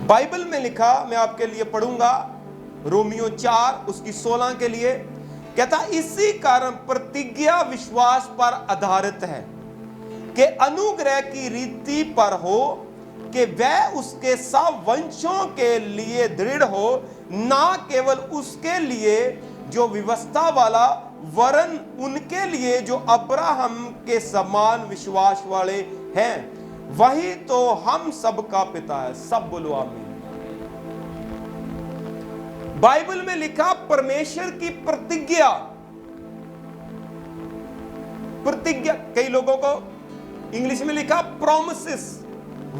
Bible में लिखा, मैं आपके लिए पढ़ूंगा, रोमियो 4 उसकी 16 के लिए कहता, इसी कारण प्रतिज्ञा विश्वास पर आधारित है कि अनुग्रह की रीति पर हो कि वह उसके सब वंशों के लिए दृढ़ हो, ना केवल उसके लिए जो व्यवस्था वाला, वरन उनके लिए जो अब्राहम के समान विश्वास वाले हैं। वही तो हम सबका पिता है। सब बोलो आमीन। बाइबल में लिखा परमेश्वर की प्रतिज्ञा, प्रतिज्ञा, कई लोगों को इंग्लिश में लिखा प्रॉमिसेस,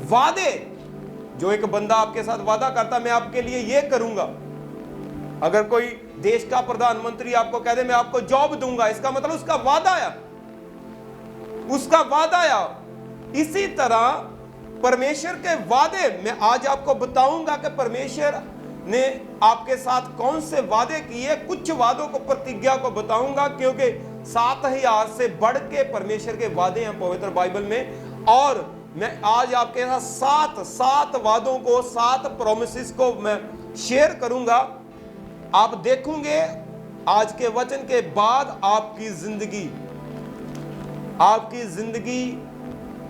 वादे। जो एक बंदा आपके साथ वादा करता, मैं आपके लिए ये करूंगा। अगर कोई देश का प्रधानमंत्री आपको कह दे मैं आपको जॉब दूंगा, इसका मतलब उसका वादा आया, उसका वादा आया। इसी तरह परमेश्वर के वादे, मैं आज आपको बताऊंगा कि परमेश्वर ने आपके साथ कौन से वादे किए। कुछ वादों को, प्रतिज्ञा को बताऊंगा, क्योंकि 7000 से बढ़ के परमेश्वर के वादे हैं पवित्र बाइबल में। और मैं आज आपके साथ सात वादों को, 7 प्रोमिसेस को मैं शेयर करूंगा। आप देखोगे आज के वचन के बाद आपकी जिंदगी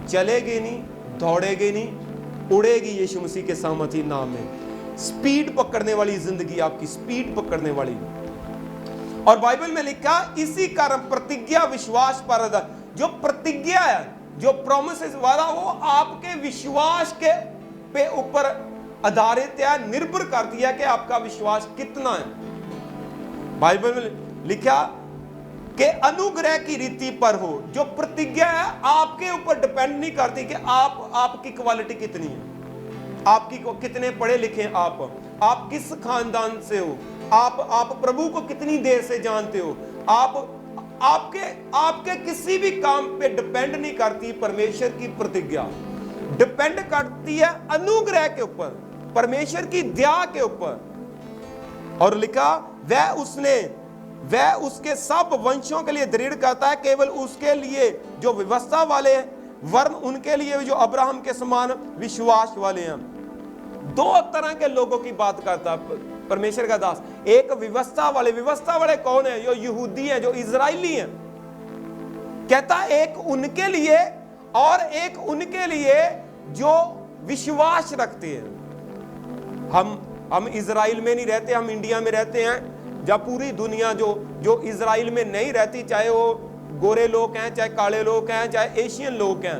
चलेगी नहीं, दौड़ेगी नहीं, उड़ेगी यीशु मसीह के सामर्थी नाम में। स्पीड पकड़ने वाली जिंदगी, आपकी स्पीड पकड़ने वाली। और बाइबल में लिखा, इसी कारण प्रतिज्ञा विश्वास पर, जो प्रतिज्ञा है, जो प्रोमिस वादा, वो आपके विश्वास के पे ऊपर आधारित है, निर्भर करती है कि आपका विश्वास कितना है। बाइबल में लिखा कि अनुग्रह की रीति पर हो। जो प्रतिज्ञा है आपके ऊपर डिपेंड नहीं करती कि आपकी क्वालिटी कितनी है, आपकी को कितने पढ़े लिखे, आप किस खानदान से हो, आप प्रभु को कितनी देर से जानते हो, आपके किसी भी काम पे डिपेंड नहीं करती। परमेश्वर की प्रतिज्ञा डिपेंड करती है अनुग्रह के ऊपर, परमेश्वर की दया के ऊपर। और लिखा, वह उसके सब वंशों के लिए दृढ़ करता है, केवल उसके लिए जो व्यवस्था वाले हैं, वरन उनके लिए जो अब्राहम के समान विश्वास वाले हैं। 2 तरह के लोगों की बात करता है परमेश्वर का दास। एक व्यवस्था वाले कौन है? जो यहूदी हैं, जो इजराइली हैं। कहता है एक उनके लिए और एक उनके लिए जो विश्वास रखते हैं। हम इजराइल में नहीं रहते, हम इंडिया में रहते हैं। जब पूरी दुनिया जो इजराइल में नहीं रहती, चाहे वो गोरे लोग हैं, चाहे काले लोग हैं, चाहे एशियन लोग हैं,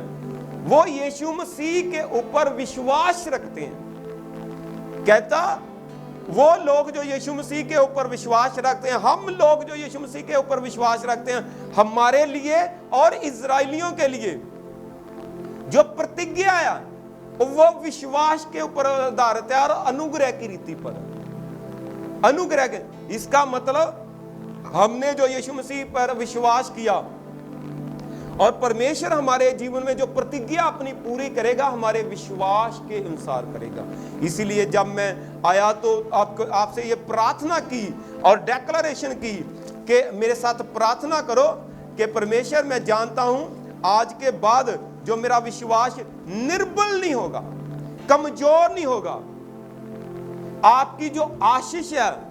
वो यीशु मसीह के ऊपर विश्वास रखते हैं। कहता वो लोग जो यीशु मसीह के ऊपर विश्वास रखते हैं, हम लोग जो यीशु मसीह के ऊपर विश्वास रखते हैं, हमारे लिए और इजराइलियों के लिए जो प्रतिज्ञा है वो विश्वास के ऊपर आधारित है और अनुग्रह की रीति पर। अनुग्रह के, इसका मतलब हमने जो यीशु मसीह पर विश्वास किया और परमेश्वर हमारे जीवन में जो प्रतिज्ञा अपनी पूरी करेगा, हमारे विश्वास के अनुसार करेगा। इसीलिए जब मैं आया तो आपसे ये प्रार्थना की और डेक्लरेशन की कि मेरे साथ प्रार्थना करो कि परमेश्वर, मैं जानता हूं आज के बाद जो मेरा विश्वास निर्बल नहीं होगा, कमजोर नहीं होगा। आपकी जो आशीष है,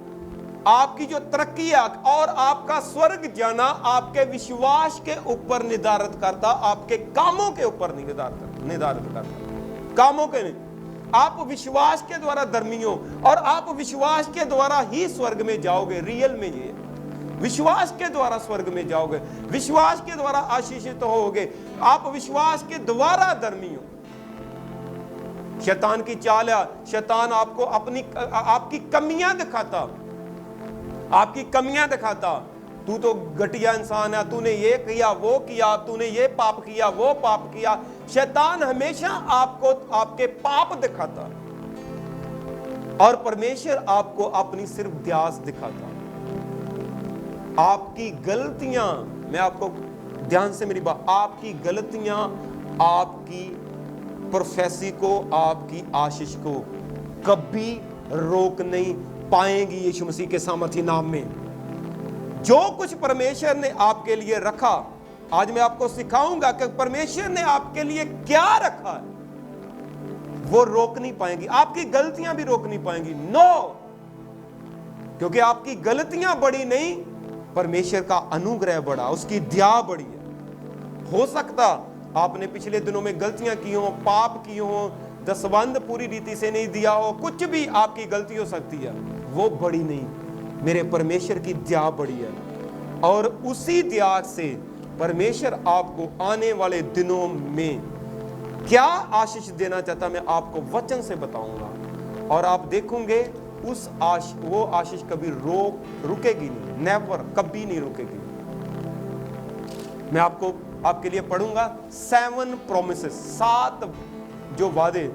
आपकी जो तरक्की है और आपका स्वर्ग जाना आपके विश्वास के ऊपर निर्धारित करता, आपके कामों के ऊपर निर्धारित करता। कामों के नहीं, आप विश्वास के द्वारा धर्मी हो और आप विश्वास के द्वारा ही स्वर्ग में जाओगे। रियल में ये विश्वास के द्वारा स्वर्ग में जाओगे, विश्वास के द्वारा आशीषित होगे, आप विश्वास के द्वारा धर्मी हो। शैतान की चाल है, शैतान आपको आपकी कमियां दिखाता। तू तो घटिया इंसान है, तूने ये किया, वो किया, तूने ये पाप किया, वो पाप किया। शैतान हमेशा आपको आपके पाप दिखाता और परमेश्वर आपको अपनी सिर्फ ध्यास दिखाता। आपकी गलतियां, मैं आपको ध्यान से मेरी बात, आपकी गलतियां आपकी प्रोफेसी को, आपकी आशीष को कभी रोक नहीं पाएंगी यीशु मसीह के सामर्थी नाम में। जो कुछ परमेश्वर ने आपके लिए रखा, आज मैं आपको सिखाऊंगा कि परमेश्वर ने आपके लिए क्या रखा है। वो रोक नहीं पाएंगी, आपकी गलतियां भी रोक नहीं पाएंगी। नो, क्योंकि आपकी गलतियां बड़ी नहीं, परमेश्वर का अनुग्रह बड़ा, उसकी दया बड़ी है। हो सकता आपने पिछले दिनों में गलतियां की हो, पाप किए हो, दसवंध पूरी रीति से नहीं दिया हो, कुछ भी आपकी गलती हो सकती है, वो बड़ी नहीं, मेरे परमेश्वर की दया बड़ी है। और उसी दया से परमेश्वर आपको आने वाले दिनों में क्या आशीष देना चाहता, मैं आपको वचन से बताऊंगा, और आप देखोगे उस वो आशीष कभी रुकेगी नहीं, नेवर, कभी नहीं रुकेगी। मैं आपके लिए पढ़ूंगा 7 प्रोमिसेस, 7 जो वादे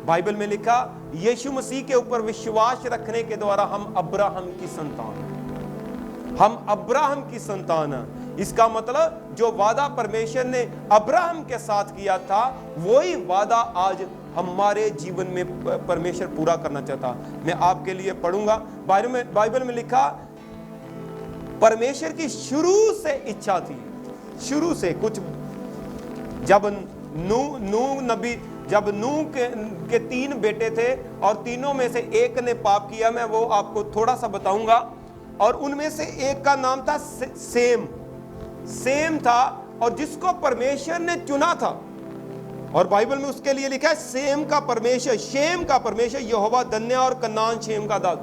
बाइबल में लिखा, यीशु मसीह के ऊपर विश्वास रखने के द्वारा हम अब्राहम की संतान हैं, हम अब्राहम की संतान हैं। इसका मतलब जो वादा परमेश्वर ने अब्राहम के साथ किया था, वही वादा आज हमारे जीवन में परमेश्वर पूरा करना चाहता। मैं आपके लिए पढ़ूंगा, बाइबल में लिखा, परमेश्वर की शुरू से इच्छा थी, शुरू से कुछ, जब नूह नबी, जब नूह के 3 बेटे थे और तीनों में से एक ने पाप किया, मैं वो आपको थोड़ा सा बताऊंगा, और उनमें से एक का नाम था सेम था, और जिसको परमेश्वर ने चुना था, और बाइबल में उसके लिए लिखा है सेम का परमेश्वर, शेम का परमेश्वर यहोवा धन्य, और कनान शेम का दास।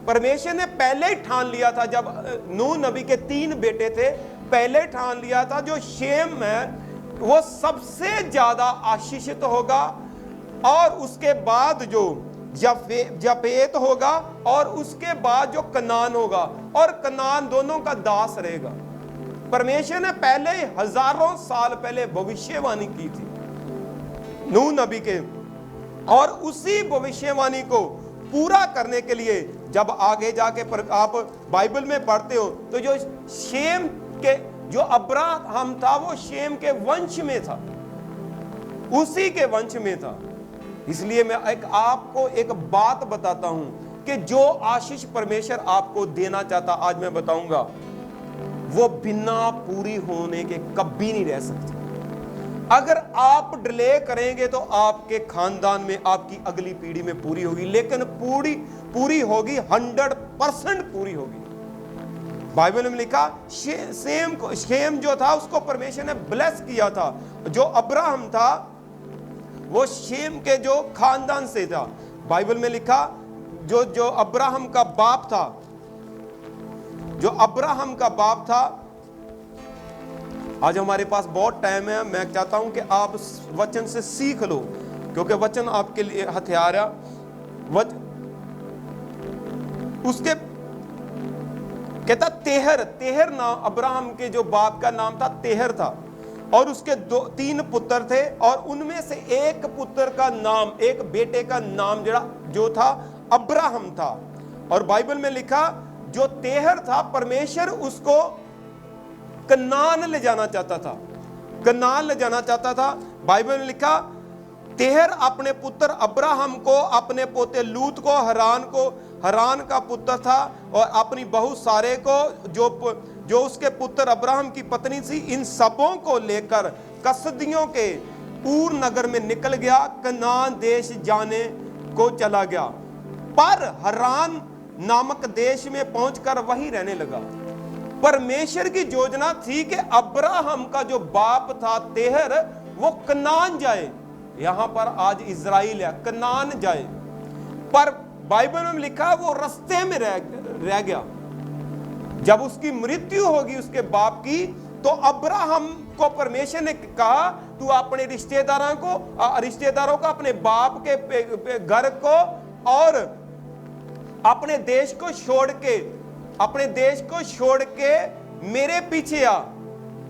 परमेश्वर ने पहले ही ठान लिया था, जब नूह नबी के 3 बेटे थे, पहले ठान लिया था जो शेम है वो सबसे ज्यादा आशीषित होगा, और उसके बाद जो जपेत होगा, और उसके बाद जो कनान होगा, और कनान दोनों का दास रहेगा। परमेश्वर ने पहले हजारों साल पहले भविष्यवाणी की थी नूह नबी के, और उसी भविष्यवाणी को पूरा करने के लिए जब आगे जाके आप बाइबल में पढ़ते हो, तो जो शेम के, जो अब्राहम था, वो शेम के वंश में था, उसी के वंश में था। इसलिए मैं आपको एक बात बताता हूं कि जो आशीष परमेश्वर आपको देना चाहता, आज मैं बताऊंगा, वो बिना पूरी होने के कभी नहीं रह सकती। अगर आप डिले करेंगे तो आपके खानदान में, आपकी अगली पीढ़ी में पूरी होगी, लेकिन पूरी होगी, 100% पूरी होगी। बाइबल में लिखा, शेम जो था उसको परमेश्वर ने ब्लेस किया था, जो अब्राहम था वो शेम के जो खानदान से था। बाइबल में लिखा, जो अब्राहम का बाप था, जो अब्राहम का बाप था। आज हमारे पास बहुत टाइम है, मैं चाहता हूं कि आप वचन से सीख लो, क्योंकि वचन आपके लिए हथियार है। उसके कहता तेहर नाम, अब्राहम के जो बाप का नाम था तेहर था, और उसके 3 पुत्र थे, और उनमें से एक पुत्र का नाम, एक बेटे का नाम जो था अब्राहम था। और बाइबल में लिखा, जो तेहर था, परमेश्वर उसको कनान ले जाना चाहता था, कनान ले जाना चाहता था। बाइबल में लिखा, तेहर अपने पुत्र अब्राहम को, अपने पोते लूत को, हरान का पुत्र था, और अपनी बहू सारे को, जो उसके पुत्र अब्राहम की पत्नी थी, इन सबों को लेकर कसदियों के ऊर नगर में निकल गया, कनान देश जाने को चला गया। पर हरान नामक देश में पहुंचकर वहीं रहने लगा। परमेश्वर की योजना थी कि अब्राहम का जो बाप था तेहर, वो कनान जाए। यहां पर आज इजराइल है, कनान जाए, पर बाइबल में लिखा वो रास्ते में रह गया। जब उसकी मृत्यु होगी उसके बाप की, तो अब्राहम को परमेश्वर ने कहा, तू अपने रिश्तेदारों को, अपने बाप के घर को और अपने देश को छोड़ के मेरे पीछे आ।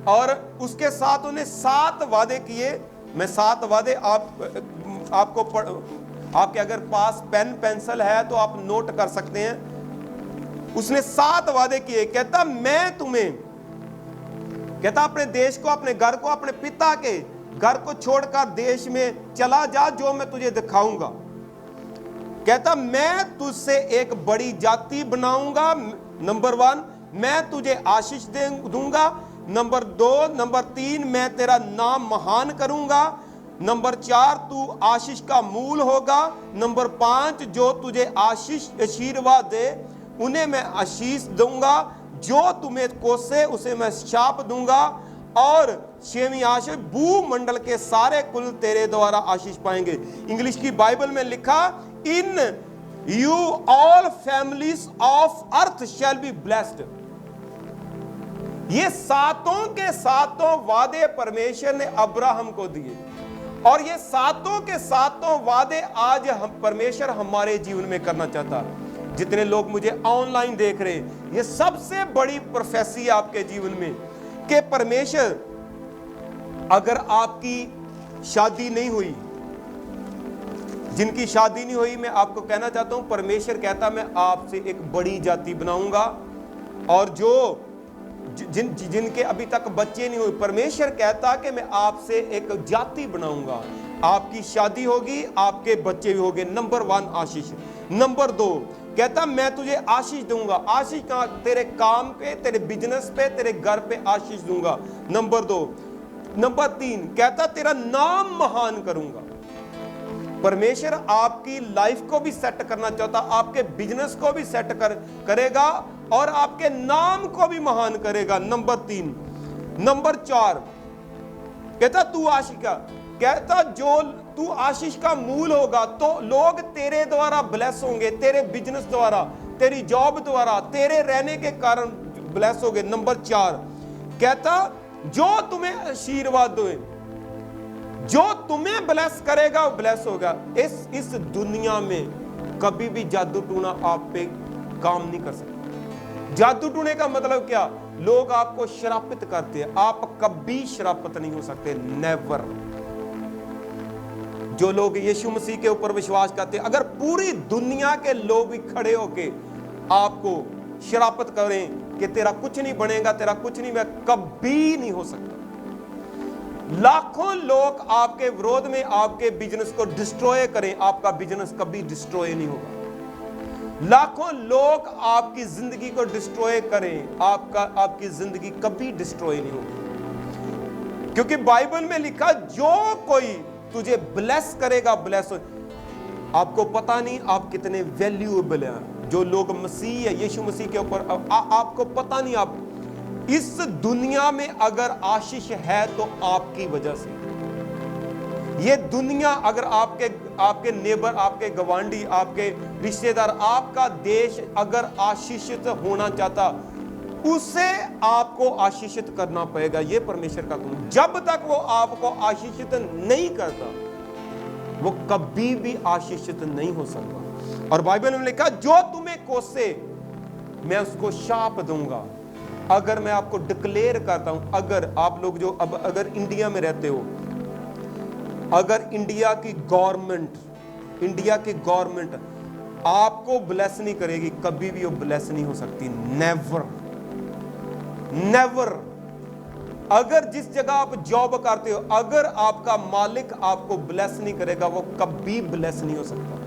और उसके साथ उन्हें 7 वादे किए। मैं 7 वादे आपके अगर पास पेन पेंसिल है तो आप नोट कर सकते हैं। उसने 7 वादे किए। कहता अपने देश को, अपने घर को, अपने पिता के घर को छोड़कर देश में चला जा जो मैं तुझे दिखाऊंगा। कहता मैं तुझसे एक बड़ी जाति बनाऊंगा, नंबर 1, मैं तुझे आशीष दूंगा, नंबर 2, नंबर 3, मैं तेरा नाम महान करूंगा, नंबर 4, तू आशीष का मूल होगा। नंबर 5, जो तुझे आशीर्वाद दे उन्हें मैं आशीष दूंगा, जो तुम्हें कोसे उसे मैं शाप दूंगा। और 6वीं आशीष, भूमंडल के सारे कुल तेरे द्वारा आशीष पाएंगे। इंग्लिश की बाइबल में लिखा, in you all families of earth shall be blessed. ये सातों के सातों वादे परमेश्वर ने अब्राहम को दिए, और ये सातों के सातों वादे आज हम परमेश्वर हमारे जीवन में करना चाहता है। जितने लोग मुझे ऑनलाइन देख रहे हैं, ये सबसे बड़ी प्रोफेसी है आपके जीवन में कि परमेश्वर, अगर आपकी शादी नहीं हुई, जिनकी शादी नहीं हुई, मैं आपको कहना चाहता हूं, परमेश्वर कहता मैं आपसे एक बड़ी जाति बनाऊंगा। और जो जिनके अभी तक बच्चे नहीं हुए, परमेश्वर कहता कि मैं आपसे एक जाति बनाऊंगा, आपकी शादी होगी, आपके बच्चे भी होंगे। नंबर 1 आशीष। नंबर 2 कहता मैं तुझे आशीष दूंगा। आशीष कहां? तेरे काम पे, तेरे बिजनेस पे, तेरे घर पे आशीष दूंगा। नंबर 2। नंबर 3 कहता तेरा नाम महान करूंगा। परमेश्वर आपकी लाइफ को भी सेट करना चाहता, आपके बिजनेस को भी सेट करेगा और आपके नाम को भी महान करेगा। नंबर 3। नंबर 4 कहता तू आशीष का, कहता जो तू आशीष का मूल होगा तो लोग तेरे द्वारा ब्लेस होंगे, तेरे बिजनेस द्वारा, तेरी जॉब द्वारा, तेरे रहने के कारण ब्लेस होंगे। नंबर 4 कहता जो तुम्हें आशीर्वाद दे, जो तुम्हें ब्लेस करेगा वो ब्लेस होगा। इस दुनिया में कभी भी जादू टूना आप पे काम नहीं कर सकता। जादू टूने का मतलब क्या? लोग आपको श्रापित करते हैं, आप कभी श्रापित नहीं हो सकते, नेवर। जो लोग यीशु मसीह के ऊपर विश्वास करते हैं, अगर पूरी दुनिया के लोग भी खड़े होके आपको श्रापित करें कि तेरा कुछ नहीं बनेगा, तेरा कुछ नहीं, मैं कभी नहीं हो सकता। लाखों लोग आपके विरोध में आपके बिजनेस को डिस्ट्रॉय करें, आपका बिजनेस कभी डिस्ट्रॉय नहीं होगा। लाखों लोग आपकी जिंदगी को डिस्ट्रॉय करें, आपकी जिंदगी कभी डिस्ट्रॉय नहीं होगी, क्योंकि बाइबल में लिखा जो कोई तुझे ब्लेस करेगा ब्लेस हो। आपको पता नहीं आप कितने वैल्यूएबल हैं। जो लोग मसीह है, यीशु मसीह के ऊपर, आपको पता नहीं, आप इस दुनिया में अगर आशीष है तो आपकी वजह से। ये दुनिया अगर आपके नेबर, आपके गवांडी, आपके रिश्तेदार, आपका देश अगर आशीषित होना चाहता, उसे आपको आशीषित करना पड़ेगा। ये परमेश्वर का कानून। जब तक वो आपको आशीषित नहीं करता, वो कभी भी आशीषित नहीं हो सकता। और बाइबल में लिखा जो तुम्हें कोसे मैं उसको शाप दूंगा। अगर मैं आपको डिक्लेयर करता हूं, अगर आप लोग जो अगर इंडिया में रहते हो, अगर इंडिया की गवर्नमेंट आपको ब्लेस नहीं करेगी, कभी भी वो ब्लेस नहीं हो सकती, नेवर। अगर जिस जगह आप जॉब करते हो, अगर आपका मालिक आपको ब्लेस नहीं करेगा, वो कभी ब्लेस नहीं हो सकता।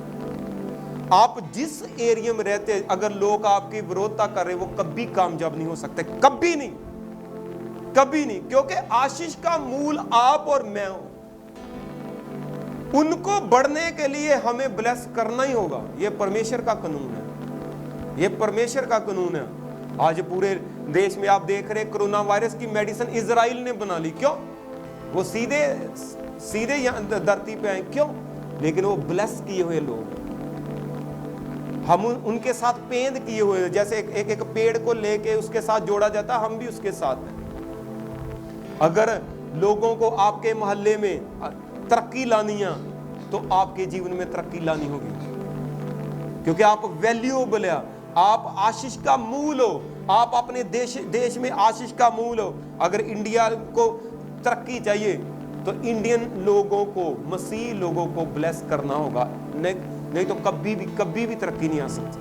आप जिस एरिया में रहते हैं, अगर लोग आपकी विरोधता कर रहे, वो कभी कामयाब नहीं हो सकते, कभी नहीं, कभी नहीं, क्योंकि आशीष का मूल आप और मैं हूं। उनको बढ़ने के लिए हमें ब्लेस करना ही होगा। यह परमेश्वर का कानून है, यह परमेश्वर का कानून है। आज पूरे देश में आप देख रहे, कोरोना वायरस की मेडिसिन इजराइल ने बना ली। क्यों? वो सीधे यहां धरती पे आए, क्यों? लेकिन वो ब्लेस किए हुए लोग, हम उनके साथ पेंद किए हुए, जैसे एक पेड़ को लेके उसके साथ जोड़ा जाता, हम भी उसके साथ हैं। अगर लोगों को आपके मोहल्ले में तरक्की लानी है, तो आपके जीवन में तरक्की लानी होगी, क्योंकि आप वैल्यूएबल है, आप आशीष का मूल हो, आप अपने देश में आशीष का मूल हो। अगर इंडिया को तरक्की चाहिए तो इंडियन लोगों को, मसीह लोगों को ब्लेस करना होगा, नहीं तो कभी भी तरक्की नहीं आ सकती,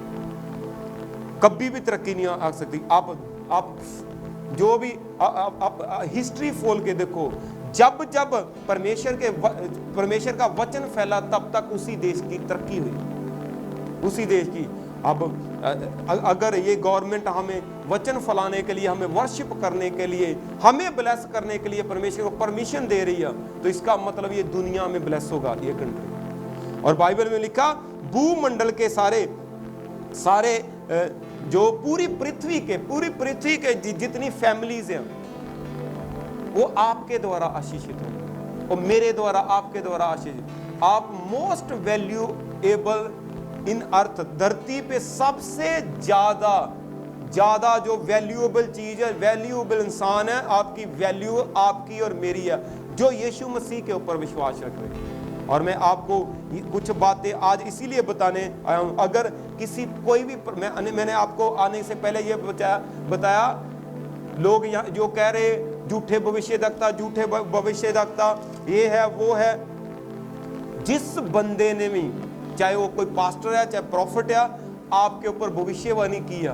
कभी भी तरक्की नहीं आ सकती। आप जो भी आप हिस्ट्री खोल के देखो, जब परमेश्वर का वचन फैला, तब तक उसी देश की तरक्की हुई, उसी देश की। अब अगर ये गवर्नमेंट हमें वचन फैलाने के लिए, हमें वर्शिप करने के लिए, हमें ब्लेस करने के लिए परमेश्वर को परमिशन दे रही है, तो इसका मतलब ये दुनिया में ब्लेस होगा ये कंट्री। और बाइबल में लिखा भूमंडल के सारे जो पूरी पृथ्वी के जितनी फैमिलीज हैं वो आपके द्वारा आशीषित होंगे और मेरे द्वारा, आपके द्वारा आशीषित। आप मोस्ट वैल्यूएबल इन अर्थ, धरती पे सबसे ज्यादा जो वैल्यूएबल चीज है, वैल्यूएबल इंसान है, आपकी वैल्यू आपकी और मेरी है, जो यीशु मसीह के ऊपर विश्वास रख रहे हैं। और मैं आपको कुछ बातें आज इसीलिए बताने आया हूं। अगर किसी कोई भी मैंने आपको आने से पहले ये बताया लोग यहाँ जो कह रहे झूठे भविष्यद्वक्ता ये है वो है, जिस बंदे ने भी, चाहे वो कोई पास्टर है चाहे प्रॉफिट है, आपके ऊपर भविष्यवाणी किया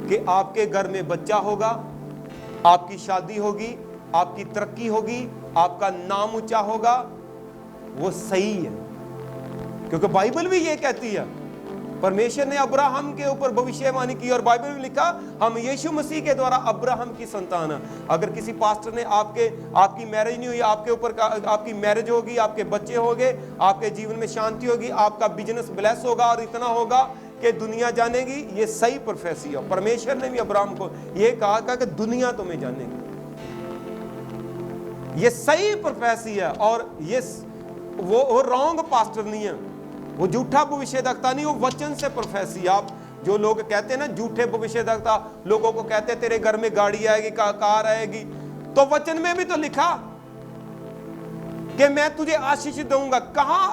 कि आपके घर में बच्चा होगा, आपकी शादी होगी, आपकी तरक्की होगी, आपका नाम ऊंचा होगा, वो सही है, क्योंकि बाइबल भी ये कहती है। परमेश्वर ने अब्राहम के ऊपर भविष्यवाणी की और बाइबल में लिखा हम यीशु मसीह के द्वारा अब्राहम की संतान है। अगर किसी पास्टर ने आपकी मैरिज नहीं हुई, आपके ऊपर आपकी मैरिज होगी, आपके बच्चे होंगे, आपके जीवन में शांति होगी, आपका बिजनेस ब्लेस होगा और इतना होगा कि दुनिया जानेगी, ये सही प्रोफेसी है। परमेश्वर ने भी अब्राहम को ये कहा कि दुनिया तुम्हें जानेगी, ये सही प्रोफेसी है। और ये वो रॉन्ग पास्टर नहीं है, वो झूठा भविष्यद्वक्ता नहीं, वो वचन से प्रोफेसी। आप जो लोग कहते हैं ना झूठे भविष्यद्वक्ता, लोगों को कहते हैं तेरे घर में गाड़ी आएगी, कार आएगी, तो वचन में भी तो लिखा कि मैं तुझे आशीष दूंगा। कहां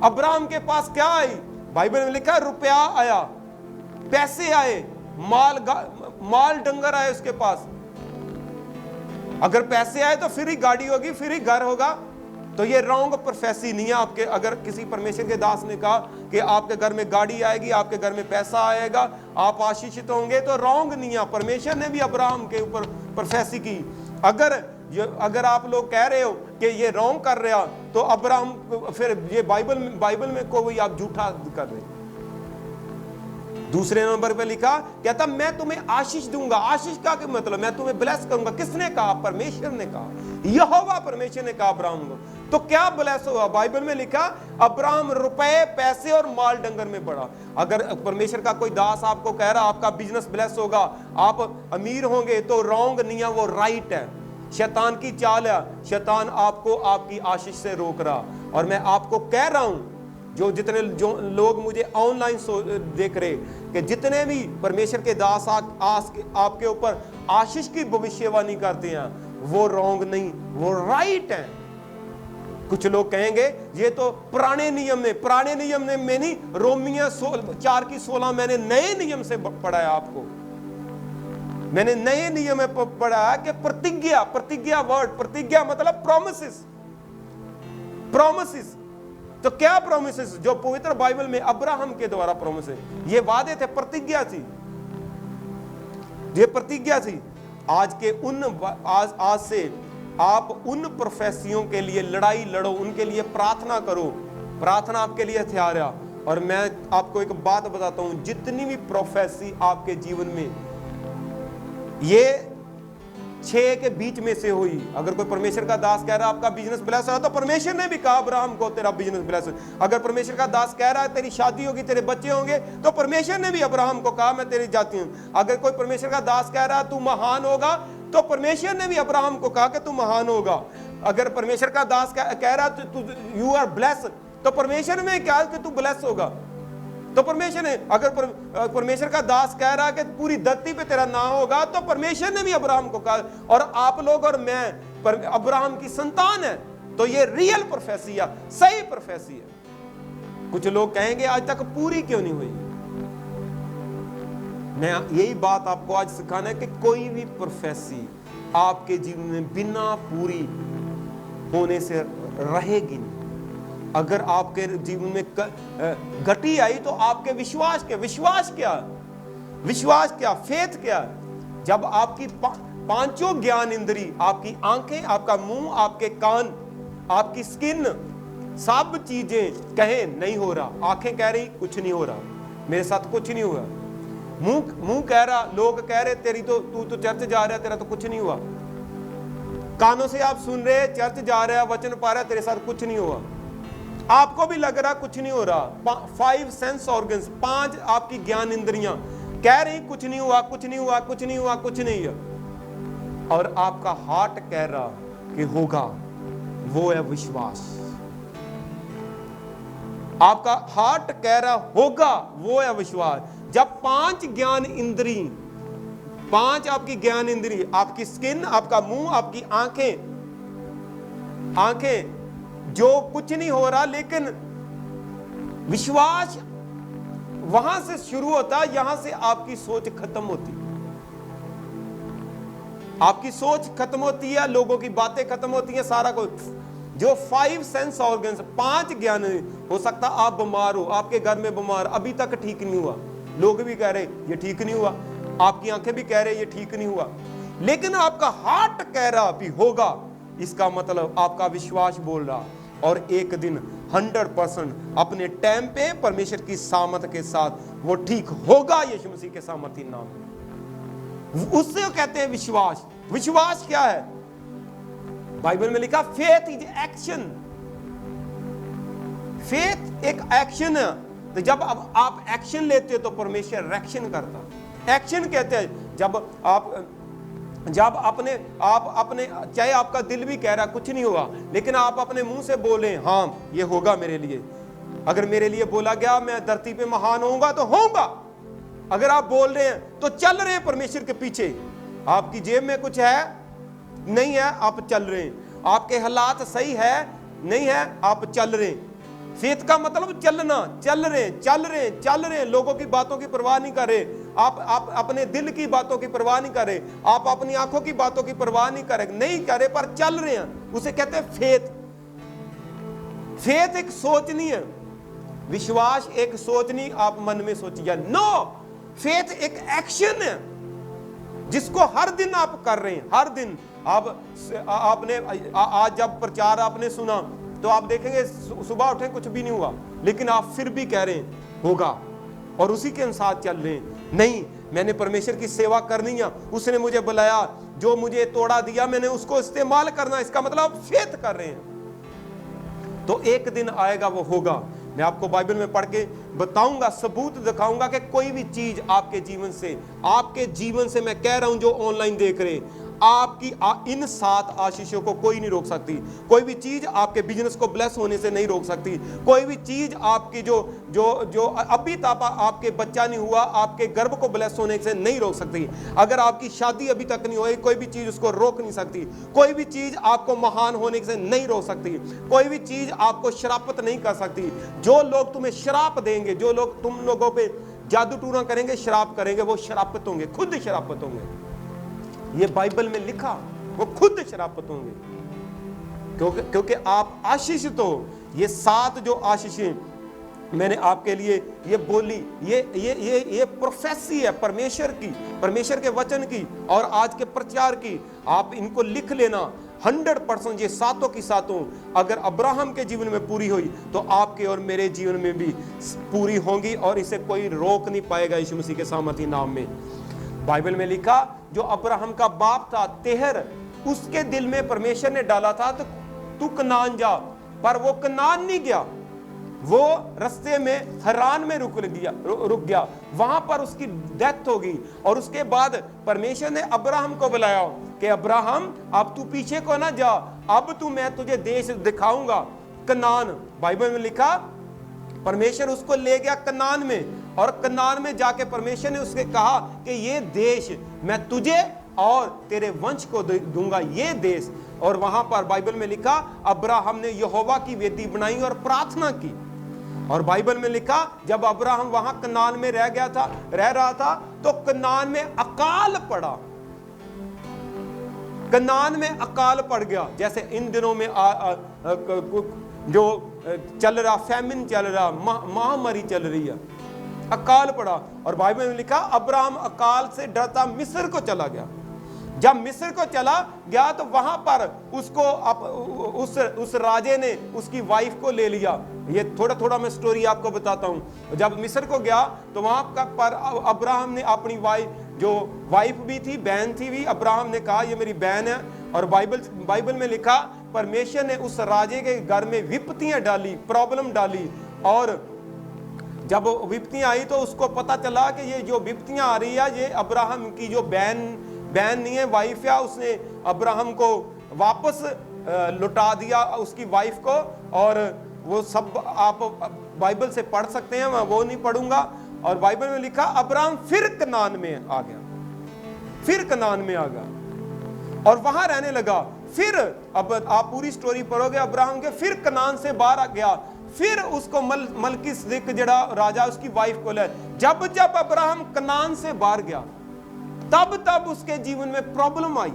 अब्राहम के पास क्या आई? बाइबल में लिखा रुपया आया, पैसे आए, माल डंगर आए उसके पास। अगर पैसे आए तो फिर ही गाड़ी होगी, फिर ही घर होगा। तो ये रॉन्ग प्रोफेसी नहीं है आपके। अगर किसी परमेश्वर के दास ने कहा कि आपके घर में गाड़ी आएगी, आपके घर में पैसा आएगा, आप आशीषित होंगे, तो रॉन्ग नहीं है। परमेश्वर ने भी अब्राहम के ऊपर प्रोफेसी की। अगर आप लोग कह रहे हो कि ये रॉन्ग कर रहे हो, तो अब्राहम फिर ये बाइबल में कोई आप झूठा कर रहे। दूसरे नंबर पे लिखा कहता मैं तुम्हें आशीष दूंगा। आशीष का क्या मतलब? मैं तुम्हें ब्लेस करूंगा। किसने कहा? परमेश्वर ने कहा, यहोवा परमेश्वर ने कहा अब्राहम को। तो क्या ब्लेस हुआ? बाइबल में लिखा अब्राहम रुपए, पैसे और माल डंगर में बढ़ा। अगर परमेश्वर का कोई दास आपको कह रहा आपका बिजनेस ब्लेस होगा, आप अमीर होंगे, तो रॉन्ग नहीं है, वो राइट है। शैतान की चाल है, शैतान आपको आपकी आशीष से रोक रहा। और मैं आपको कह रहा हूं, जो लोग मुझे ऑनलाइन देख रहे, कि जितने भी परमेश्वर के दास आपके ऊपर आशीष की भविष्यवाणी करते हैं, वो रॉन्ग नहीं, वो राइट है। कुछ लोग कहेंगे ये तो पुराने नियम में नहीं, रोमियो 4:16 मैंने नए नियम से पढ़ा है आपको। मैंने नए नियम में पढ़ा है कि प्रतिज्ञा मतलब प्रोमिसेस। तो क्या प्रोमिसेस? जो पवित्र बाइबल में अब्राहम के द्वारा प्रोमिसेस, ये वादे थे, प्रतिज्ञा थी, ये प्रतिज्ञा थी। आज से आप उन प्रोफेसियों के लिए लड़ाई लड़ो, उनके लिए प्रार्थना करो। प्रार्थना आपके लिए हथियार है। और मैं आपको एक बात बताता हूं, जितनी भी प्रोफेसी आपके जीवन में ये 6 के बीच में से हुई, अगर कोई परमेश्वर का दास कह रहा है आपका बिजनेस ब्लेस है, तो परमेश्वर ने भी कहा अब्राहम को तेरा बिजनेस ब्लेस है। अगर परमेश्वर का दास कह रहा है तेरी शादी होगी, तेरे बच्चे होंगे, तो परमेश्वर ने भी अब्राहम को कहा मैं तेरी जाति हूं। अगर कोई परमेश्वर का दास कह रहा है तू महान होगा, तो परमेश्वर ने भी अब्राहम को कहा कि तू महान होगा। अगर परमेश्वर का दास कह रहा है तू यू आर ब्लेस, तो परमेश्वर ने कहा कि तू ब्लेस होगा। तो परमेश्वर ने, अगर परमेश्वर का दास कह रहा है कि पूरी धरती पे तेरा नाम होगा, तो परमेश्वर ने भी अब्राहम को कहा। और आप लोग और मैं अब्राहम की संतान है, तो ये रियल प्रोफेसी है, सही प्रोफेसी है। कुछ लोग कहेंगे आज तक पूरी क्यों नहीं हुई? मैं यही बात आपको आज सिखाना है कि कोई भी प्रोफेसी आपके जीवन में बिना पूरी होने से रहेगी नहीं। अगर आपके जीवन में घटी आई, तो आपके विश्वास क्या, फेथ क्या? जब आपकी पांचों ज्ञान इंद्री, आपकी आंखें, आपका मुंह, आपके कान, आपकी स्किन, सब चीजें कहें नहीं हो रहा, आंखें कह रही कुछ नहीं हो रहा, मेरे साथ कुछ नहीं हुआ। मुंह कह रहा, लोग कह रहे तेरी तो तू तो चर्च जा रहा है, तेरा तो कुछ नहीं हुआ। कानों से आप सुन रहे, चर्च जा रहा है, वचन पा रहा है, तेरे साथ कुछ नहीं हुआ। आपको भी लग रहा कुछ नहीं हो रहा। 5 सेंस ऑर्गन्स, 5 आपकी ज्ञान इंद्रियां कह रही कुछ नहीं हुआ, कुछ नहीं हुआ, कुछ नहीं हुआ, कुछ नहीं हुआ। और आपका हार्ट कह रहा कि होगा, वो है विश्वास। आपका हार्ट कह रहा होगा, वो है विश्वास। जब 5 ज्ञान इंद्री, 5 आपकी ज्ञान इंद्री, आपकी स्किन, आपका मुंह, आपकी आंखें जो कुछ नहीं हो रहा, लेकिन विश्वास वहां से शुरू होता, यहां से आपकी सोच खत्म होती, आपकी सोच खत्म होती है, लोगों की बातें खत्म होती है, सारा कुछ। जो 5 सेंस ऑर्गन्स, 5 ज्ञान, हो सकता आप बीमार हो, आपके घर में बीमार, अभी तक ठीक नहीं हुआ, लोग भी कह रहे ये ठीक नहीं हुआ, आपकी आंखें भी कह रहे ये ठीक नहीं हुआ, लेकिन आपका हार्ट कह रहा भी होगा। इसका मतलब आपका विश्वास बोल रहा, और एक दिन 100% अपने टाइम पे परमेश्वर की सामर्थ के साथ वो ठीक होगा, यीशु मसीह के सामर्थी नाम में। उससे कहते हैं विश्वास। विश्वास क्या है? बाइबल में लिखा फेथ इज एक्शन। फेथ एक एक्शन है। तो जब अब आप एक्शन लेते हो तो परमेश्वर रिएक्शन करता। एक्शन कहते हैं जब अपने चाहे आपका दिल भी कह रहा कुछ नहीं हुआ, लेकिन आप अपने मुंह से बोले हाँ ये होगा मेरे लिए। अगर मेरे लिए बोला गया मैं धरती पे महान होऊंगा तो होऊंगा। अगर आप बोल रहे हैं तो चल रहे हैं परमेश्वर के पीछे। आपकी जेब में कुछ है नहीं है, आप चल रहे हैं। आपके हालात सही है नहीं है, आप चल रहे हैं। फेथ का मतलब चलना, चल रहे हैं, लोगों की बातों की परवाह नहीं कर रहे, आप अपने दिल की बातों की परवाह नहीं कर रहे, आप अपनी आंखों की बातों की परवाह नहीं कर रहे, पर चल रहे हैं। उसे कहते हैं फेथ। फेथ एक सोच नहीं है, विश्वास एक सोच नहीं आप मन में सोचिए, नो। फेथ एक एक्शन है जिसको हर दिन आप कर रहे हैं। हर दिन आपने आज जब प्रचार आपने सुना तो आप देखेंगे सुबह उठे कुछ भी नहीं हुआ, लेकिन आप फिर भी कह रहे हैं होगा, और उसी के अनुसार चल रहे हैं। नहीं, मैंने परमेश्वर की सेवा करनी है, उसने मुझे बुलाया, जो मुझे तोड़ा दिया मैंने उसको इस्तेमाल करना। इसका मतलब आप फेथ कर रहे हैं। तो एक दिन आएगा वो होगा। मैं आपको बाइबल में पढ़ के बताऊंगा, सबूत दिखाऊंगा कि कोई भी चीज आपके जीवन से मैं कह रहा हूं, जो ऑनलाइन देख रहे, आपकी इन 7 आशीषों को कोई नहीं रोक सकती। कोई भी चीज आपके बिजनेस को ब्लेस होने से नहीं रोक सकती। कोई भी चीज आपकी जो अभी तक आपके बच्चा नहीं हुआ, आपके गर्भ को ब्लेस होने से नहीं रोक सकती। अगर आपकी शादी अभी तक नहीं हुई, कोई भी चीज उसको रोक नहीं सकती। कोई भी चीज आपको महान होने से नहीं रोक सकती। कोई भी चीज आपको श्रापित नहीं कर सकती। जो लोग तुम्हें श्राप देंगे, जो लोग तुम लोगों पे जादू टूना करेंगे, श्राप करेंगे, वो श्रापित होंगे, खुद श्रापित होंगे। ये बाइबल में लिखा, वो खुद श्रापित होंगे, क्योंकि आप आशीषित हो। ये 7 जो आशीषें मैंने आपके लिए ये बोली, ये प्रोफेसी है परमेश्वर की, परमेश्वर के वचन की और आज के प्रचार की। आप इनको लिख लेना। 100% ये 7 की 7 अगर अब्राहम के जीवन में पूरी हुई तो आपके और मेरे जीवन में भी पूरी होंगी, और इसे कोई रोक नहीं पाएगा यीशु मसीह के सामर्थी नाम में। बाइबल में लिखा, जो अब्राहम का बाप था तेहर, उसके दिल में परमेश्वर ने डाला था तो तू कनान जा, पर वो कनान नहीं गया। वो रास्ते में हरान में रुक गया। वहां पर उसकी डेथ हो गई, और उसके बाद परमेश्वर ने अब्राहम को बुलाया कि अब्राहम अब तू पीछे को ना जा, अब तू मैं तुझे देश दिखाऊंगा, कनान। बाइबल में लिखा परमेश्वर उसको ले गया कनान में, और कनान में जाके परमेश्वर ने उसके कहा कि ये देश मैं तुझे और तेरे वंश को दूंगा, ये देश। और वहां पर बाइबल में लिखा अब्राहम ने यहोवा की वेदी बनाई और प्रार्थना की। और बाइबल में लिखा जब अब्राहम वहां कनान में रह रहा था तो कनान में अकाल पड़ा। कनान में अकाल पड़ गया। जैसे इन दिनों में जो चल रहा फैमिन चल रहा, महामारी चल रही है, अकाल पड़ा। और बाइबल में लिखा अब्राहम अकाल से डरता मिस्र को चला गया। जब मिस्र को चला गया तो वहां पर उसको उस राजे ने उसकी वाइफ को ले लिया। ये थोड़ा थोड़ा मैं स्टोरी आपको बताता हूं। जब मिस्र को गया तो वहां पर अब्राहम ने अपनी वाइफ, जो वाइफ भी थी, बहन थी भी, अब्राहम ने कहा ये मेरी बहन है। और बाइबल में लिखा परमेश्वर ने उस राजे के घर में विपत्तियां डाली, प्रॉब्लम डाली। और जब विपत्तियां आई तो उसको पता चला कि ये जो विपत्तियां आ रही है ये अब्राहम की जो बहन नहीं है, वाइफ है, उसने अब्राहम को वापस लुटा दिया उसकी वाइफ को। और वो सब आप बाइबल से पढ़ सकते हैं, मैं वो नहीं पढ़ूंगा। और बाइबल में लिखा अब्राहम फिर कनान में आ गया, फिर कनान में आ गया और वहां रहने लगा। फिर अब आप पूरी स्टोरी पढ़ोगे अब्राहम के, फिर कनान से बाहर आ गया। फिर उसको मलकीसदिक जड़ा राजा उसकी वाइफ को ले। जब जब अब्राहम कनान से बाहर गया तब उसके जीवन में प्रॉब्लम आई,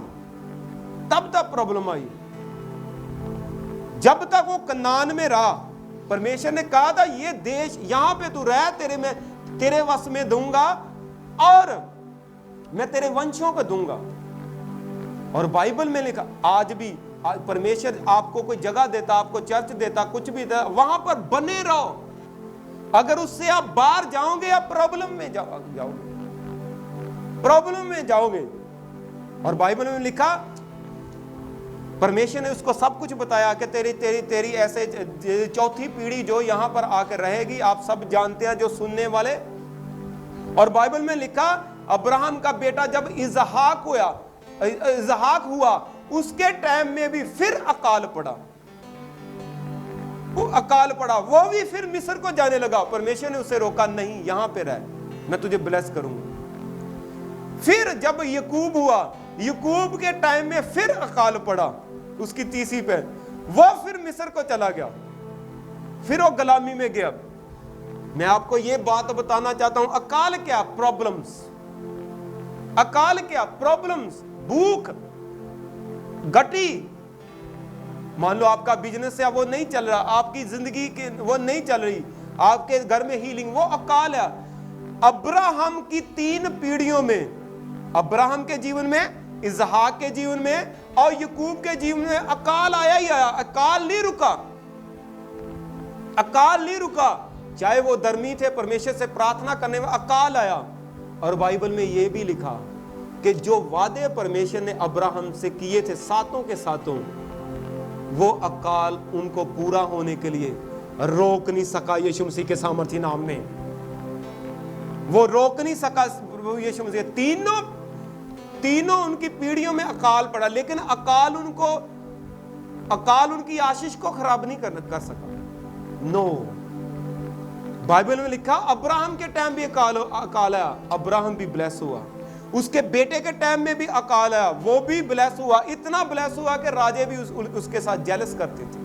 तब प्रॉब्लम आई। जब तक वो कनान में रहा, परमेश्वर ने कहा था ये देश यहां पे तू रह, तेरे वश में दूंगा और मैं तेरे वंशों को दूंगा। और बाइबल में लिखा आज भी परमेश्वर आपको कोई जगह देता, आपको चर्च देता, कुछ भी देता, वहां पर बने रहो। अगर उससे आप बाहर जाओगे आप प्रॉब्लम में जाओगे, प्रॉब्लम में जाओगे। और बाइबल में लिखा परमेश्वर ने उसको सब कुछ बताया कि तेरी ऐसे चौथी पीढ़ी जो यहां पर आकर रहेगी, आप सब जानते हैं जो सुनने वाले। और बाइबल में लिखा अब्राहम का बेटा जब इसहाक हुआ उसके टाइम में भी फिर अकाल पड़ा, वो भी फिर मिस्र को जाने लगा। परमेश्वर ने उसे रोका, नहीं यहां पे रह, मैं तुझे ब्लेस करूंगा। फिर जब यकूब हुआ, यकूब के टाइम में फिर अकाल पड़ा उसकी तीसी पे, वो फिर मिस्र को चला गया, फिर वो गुलामी में गया। मैं आपको ये बात बताना चाहता हूं, अकाल क्या? प्रॉब्लम्स। अकाल क्या? प्रॉब्लम्स, भूख, गटी। मान लो आपका बिजनेस है वो नहीं चल रहा, आपकी जिंदगी के वो नहीं चल रही, आपके घर में हीलिंग, वो अकाल है। अब्राहम की 3 पीढ़ियों में, अब्राहम के जीवन में, इसहाक के जीवन में और यकूब के जीवन में अकाल आया ही आया। अकाल नहीं रुका, अकाल नहीं रुका। चाहे वो धर्मी थे, परमेश्वर से प्रार्थना करने में अकाल आया। और बाइबल में यह भी लिखा कि जो वादे परमेश्वर ने अब्राहम से किए थे सातों के सातों, वो अकाल उनको पूरा होने के लिए रोक नहीं सका यीशु मसीह के सामर्थी नाम में। वो रोक नहीं सका यीशु मसीह। तीनों उनकी पीढ़ियों में अकाल पड़ा, लेकिन अकाल उनकी आशीष को खराब नहीं कर सका। नो, बाइबल में लिखा अब्राहम के टाइम भी अकाल आया, अब्राहम भी ब्लेस हुआ। उसके बेटे के टाइम में भी अकाल आया, वो भी ब्लेस हुआ। इतना ब्लेस हुआ कि राजे भी उसके साथ जेलस करते थे।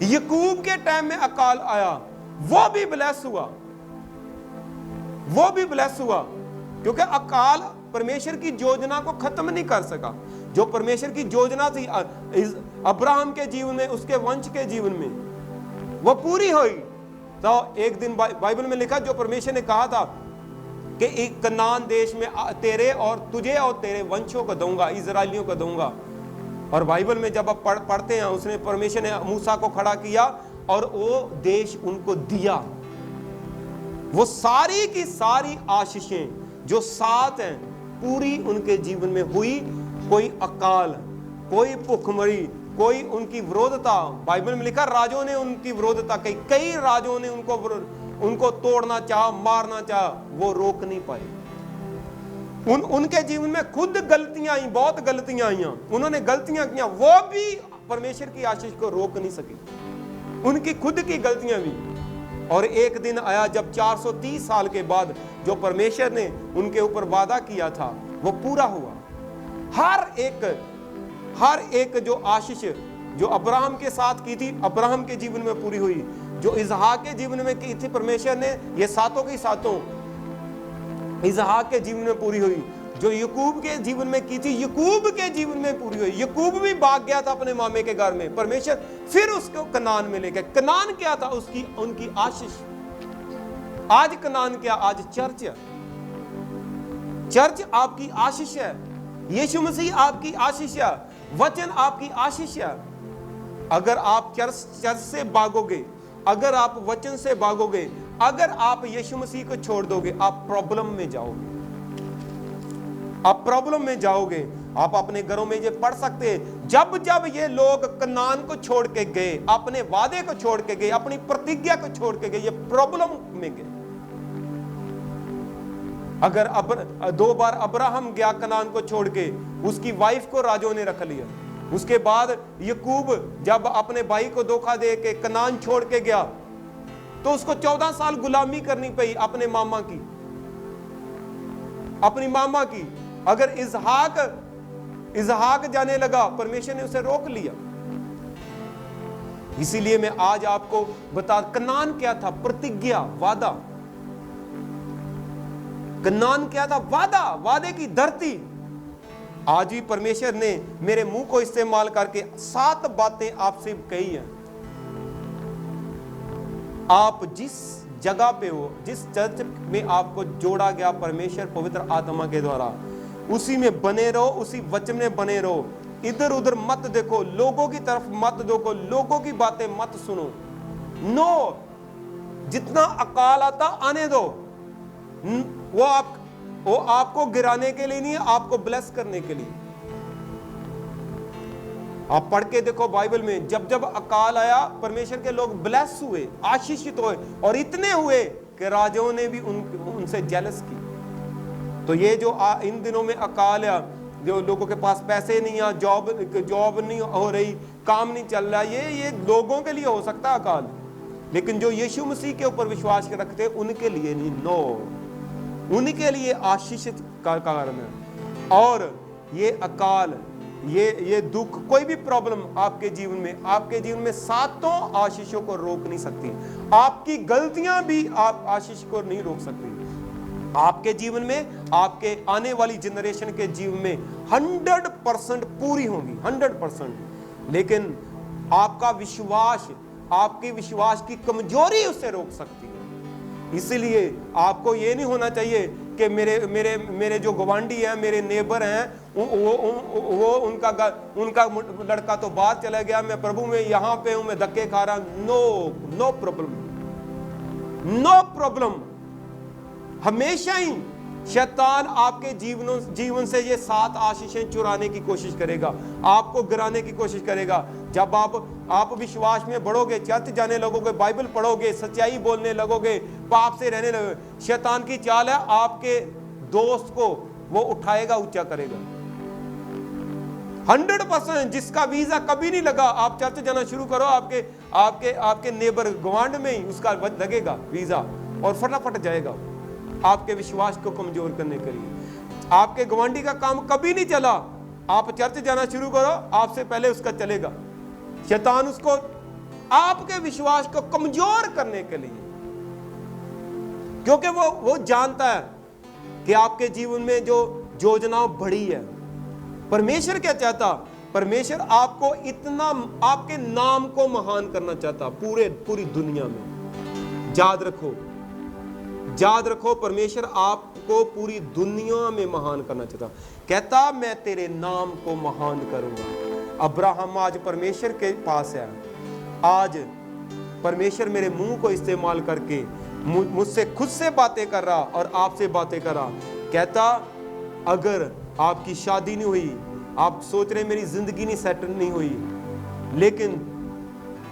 यकूब के टाइम में अकाल आया, वो भी ब्लेस हुआ, वो भी ब्लेस हुआ, क्योंकि अकाल परमेश्वर की योजना को खत्म नहीं कर सका। जो परमेश्वर की योजना थी अब्राहम के जीवन में, उसके वंश के जीवन में, वो पूरी हुई। तो एक दिन बाइबल में लिखा, जो परमेश्वर ने कहा था कि एक कनान देश में तेरे और तुझे और तेरे वंशों को दूंगा, इजराइलियों को दूंगा। और बाइबल में जब आप पढ़ते हैं, उसने परमेश्वर ने मूसा को खड़ा किया और वो देश उनको दिया। वो सारी की सारी आशीषें जो 7 हैं पूरी उनके जीवन में हुई। कोई अकाल, कोई भुखमरी, कोई उनकी विरोधता, बाइबल में लिखा राजों ने उनकी विरोधता की, कई राजों ने उनको तोड़ना चाहा, मारना चाहा, वो रोक नहीं पाए। उनके जीवन में खुद गलतियां आई, बहुत गलतियां आई, उन्होंने गलतियां किया, वो भी परमेश्वर की आशीष को रोक नहीं सकी, उनकी खुद की गलतियां भी। और एक दिन आया जब 430 साल के बाद जो परमेश्वर ने उनके ऊपर वादा किया था वो पूरा हुआ। हर एक जो आशीष जो अब्राहम के साथ की थी, अब्राहम के जीवन में पूरी हुई। जो इसहाक के जीवन में की थी परमेश्वर ने, ये सातों की सातों इसहाक के जीवन में पूरी हुई। जो यकूब के जीवन में की थी, यकूब के जीवन में पूरी हुई। यकूब भी भाग गया था अपने मामे के घर में, परमेश्वर फिर उसको कनान में ले गया। कनान क्या था? उनकी आशीष। आज कनान क्या? आज चर्च है। चर्च आपकी आशीष है। यीशु मसीह आपकी आशीष है, वचन आपकी आशीष है। अगर आप चर्च से भागोगे, अगर आप वचन से भागोगे, अगर आप यीशु मसीह को छोड़ दोगे, आप प्रॉब्लम में जाओगे, आप प्रॉब्लम में जाओगे। आप अपने घरों में ये पढ़ सकते हैं, जब जब ये लोग कनान को छोड़ के गए, अपने वादे को छोड़ के गए, अपनी प्रतिज्ञा को छोड़ के गए, ये प्रॉब्लम में गए। अगर 2 बार अब्राहम गया कनान को छोड़ के, उसकी वाइफ को राजों ने रख लिया। उसके बाद याकूब जब अपने भाई को धोखा दे के कनान छोड़ के गया, तो उसको 14 साल गुलामी करनी पड़ी अपने मामा की, अपनी मामा की। अगर इजहाक जाने लगा, परमेश्वर ने उसे रोक लिया। इसीलिए मैं आज आपको बता, कनान क्या था? प्रतिज्ञा, वादा। कनान क्या था? वादा, वादे की धरती। आज भी परमेश्वर ने मेरे मुंह को इस्तेमाल करके 7 बातें आपसे कही हैं। आप जिस जगह पे हो, जिस चर्च में आपको जोड़ा गया परमेश्वर पवित्र आत्मा के द्वारा, उसी में बने रहो, उसी वचन में बने रहो। इधर उधर मत देखो, लोगों की तरफ मत देखो, लोगों की बातें मत सुनो। नो, जितना अकाल आता आने दो। वो आपको गिराने के लिए नहीं है, आपको ब्लेस करने के लिए। आप पढ़ के देखो बाइबल में, जब जब अकाल आया, परमेश्वर के लोग ब्लेस हुए, आशीषित हुए, और इतने हुए कि राजाओं ने भी उनसे जेलस की। तो ये जो इन दिनों में अकाल है, जो लोगों के पास पैसे नहीं है, जॉब नहीं हो रही, काम नहीं चल रहा, ये लोगों के लिए हो सकता है अकाल, लेकिन जो यीशु मसीह के ऊपर विश्वास रखते उनके लिए नहीं। नो, उनके लिए आशीषित का कारण है। और ये अकाल, ये दुख, कोई भी प्रॉब्लम आपके जीवन में 7 आशीषों को रोक नहीं सकती। आपकी गलतियां भी आप आशीष को नहीं रोक सकती। आपके जीवन में, आपके आने वाली जनरेशन के जीवन में 100% पूरी होंगी, 100%। लेकिन आपका विश्वास, आपके विश्वास की कमजोरी उसे रोक सकती है। इसलिए आपको ये नहीं होना चाहिए कि मेरे जो गवांडी हैं, मेरे नेबर हैं, वो उनका लड़का तो बाहर चला गया, मैं प्रभु में यहाँ पे हूं, मैं धक्के खा रहा हूं। No problem, no problem. हमेशा ही शैतान आपके जीवन से ये 7 आशीषें चुराने की कोशिश करेगा, आपको गिराने की कोशिश करेगा। जब आप विश्वास में बढ़ोगे, चर्च जाने लगोगे, बाइबल पढ़ोगे, सच्चाई बोलने लगोगे, पाप से रहने लगोगे, शैतान की चाल है आपके दोस्त को वो उठाएगा, ऊंचा करेगा। 100%। जिसका वीजा कभी नहीं लगा, आप चर्च जाना शुरू करो, आपके नेबर गवांड में ही उसका लगेगा वीजा, और फटाफट जाएगा आपके विश्वास को कमजोर करने के लिए। आपके गवांडी का काम कभी नहीं चला, आप चर्च जाना शुरू करो, आपसे पहले उसका चलेगा। शैतान उसको आपके विश्वास को कमजोर करने के लिए, क्योंकि वो जानता है कि आपके जीवन में जो योजना बड़ी है। परमेश्वर क्या चाहता? परमेश्वर आपको इतना, आपके नाम को महान करना चाहता पूरी दुनिया में। याद रखो, परमेश्वर आपको पूरी दुनिया में महान करना चाहता। कहता मैं तेरे नाम को महान करूंगा। अब्राहम आज परमेश्वर के पास है। आज परमेश्वर मेरे मुंह को इस्तेमाल करके मुझसे खुद से बातें कर रहा और आपसे बातें कर रहा। कहता अगर आपकी शादी नहीं हुई, आप सोच रहे मेरी जिंदगी नहीं सेटल नहीं हुई, लेकिन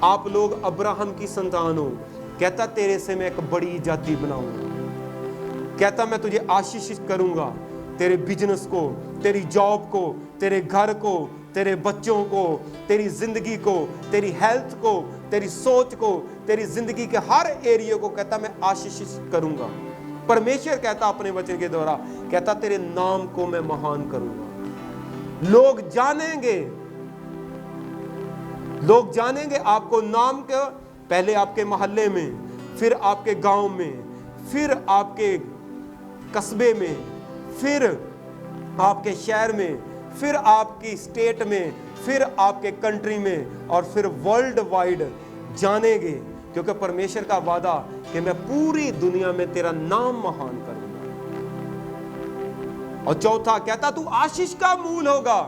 आप लोग अब्राहम की संतान हो, कहता तेरे से मैं एक बड़ी जाति बनाऊंगा। कहता मैं तुझे आशीषित करूंगा, तेरे बिजनेस को, तेरी जॉब को, तेरे घर को, तेरे बच्चों को, तेरी जिंदगी को, तेरी हेल्थ को, तेरी सोच को, तेरी जिंदगी के हर एरिया को कहता मैं आशीषित करूंगा। परमेश्वर कहता अपने वचन के द्वारा, कहता तेरे नाम को मैं महान करूंगा। लोग जानेंगे आपको नाम के, पहले आपके मोहल्ले में, फिर आपके गांव में, फिर आपके कस्बे में, फिर आपके शहर में, फिर आपकी स्टेट में, फिर आपके कंट्री में, और फिर वर्ल्ड वाइड जानेंगे। क्योंकि परमेश्वर का वादा कि मैं पूरी दुनिया में तेरा नाम महान करूंगा। और चौथा कहता तू आशीष का मूल होगा।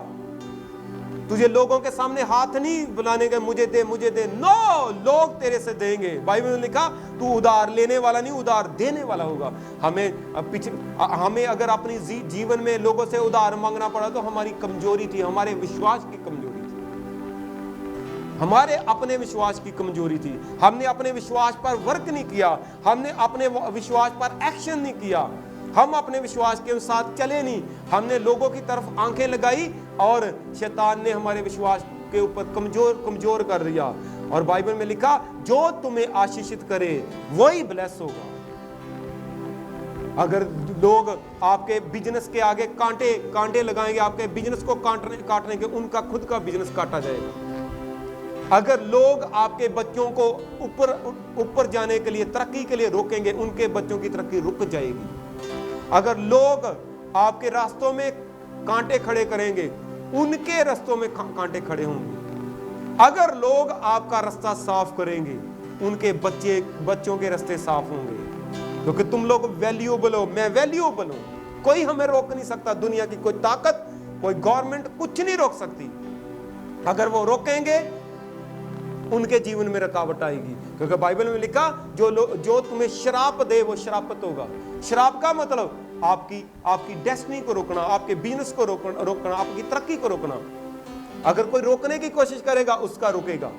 तुझे लोगों के सामने हाथ नहीं बुलाने के मुझे दे, नो, लोग तेरे से देंगे। बाइबल में लिखा तू उधार लेने वाला नहीं, उधार देने वाला होगा। हमें अगर अपनी जीवन में लोगों से उधार मांगना पड़ा तो हमारी कमजोरी थी, हमारे विश्वास की कमजोरी थी, हमारे अपने विश्वास की कमजोरी थी। हमने अपने विश्वास पर वर्क नहीं किया, हमने अपने विश्वास पर एक्शन नहीं किया, हम अपने विश्वास के साथ चले नहीं, हमने लोगों की तरफ आंखें लगाई और शैतान ने हमारे विश्वास के ऊपर कमजोर कर दिया। और बाइबल में लिखा जो तुम्हें आशीषित करे वही ब्लेस होगा। अगर लोग आपके बिजनेस के आगे कांटे लगाएंगे, आपके बिजनेस को काटने के, उनका खुद का बिजनेस काटा जाएगा। अगर लोग आपके बच्चों को ऊपर जाने के लिए, तरक्की के लिए रोकेंगे, उनके बच्चों की तरक्की रुक जाएगी। अगर लोग आपके रास्तों में कांटे खड़े करेंगे, उनके रास्तों में कांटे खड़े होंगे। अगर लोग आपका रास्ता साफ करेंगे, उनके बच्चों के रास्ते साफ होंगे, क्योंकि तुम लोग वैल्यूएबल हो, मैं वैल्यूएबल हूं। कोई हमें रोक नहीं सकता, दुनिया की कोई ताकत, कोई गवर्नमेंट कुछ नहीं रोक सकती। अगर वो रोकेंगे उनके जीवन में रुकावट आएगी, क्योंकि बाइबल में लिखा जो तुम्हें श्राप दे वो श्रापित होगा। श्राप का मतलब आपकी डेस्टिनी को रोकना, आपके बिजनेस को रोकना, आपकी तरक्की को रोकना। अगर कोई रोकने की कोशिश करेगा उसका रुकेगा।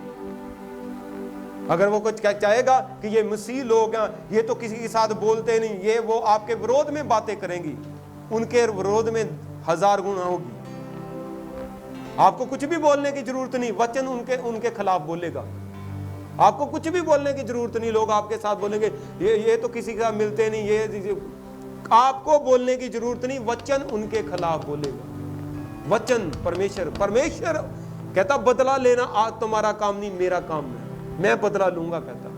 अगर वो कुछ चाहेगा कि ये मसीह लोग हैं, ये तो किसी के साथ बोलते नहीं, ये वो आपके विरोध में बातें करेंगी, उनके विरोध में 1000 गुना होगी। आपको कुछ भी बोलने की जरूरत नहीं, वचन उनके खिलाफ बोलेगा। आपको कुछ भी बोलने की जरूरत नहीं, लोग आपके साथ बोलेंगे ये तो किसी के साथ मिलते नहीं, ये आपको बोलने की जरूरत नहीं, वचन उनके खिलाफ बोलेगा। वचन परमेश्वर कहता बदला लेना आज तुम्हारा काम नहीं, मेरा काम है, मैं बदला लूंगा। कहता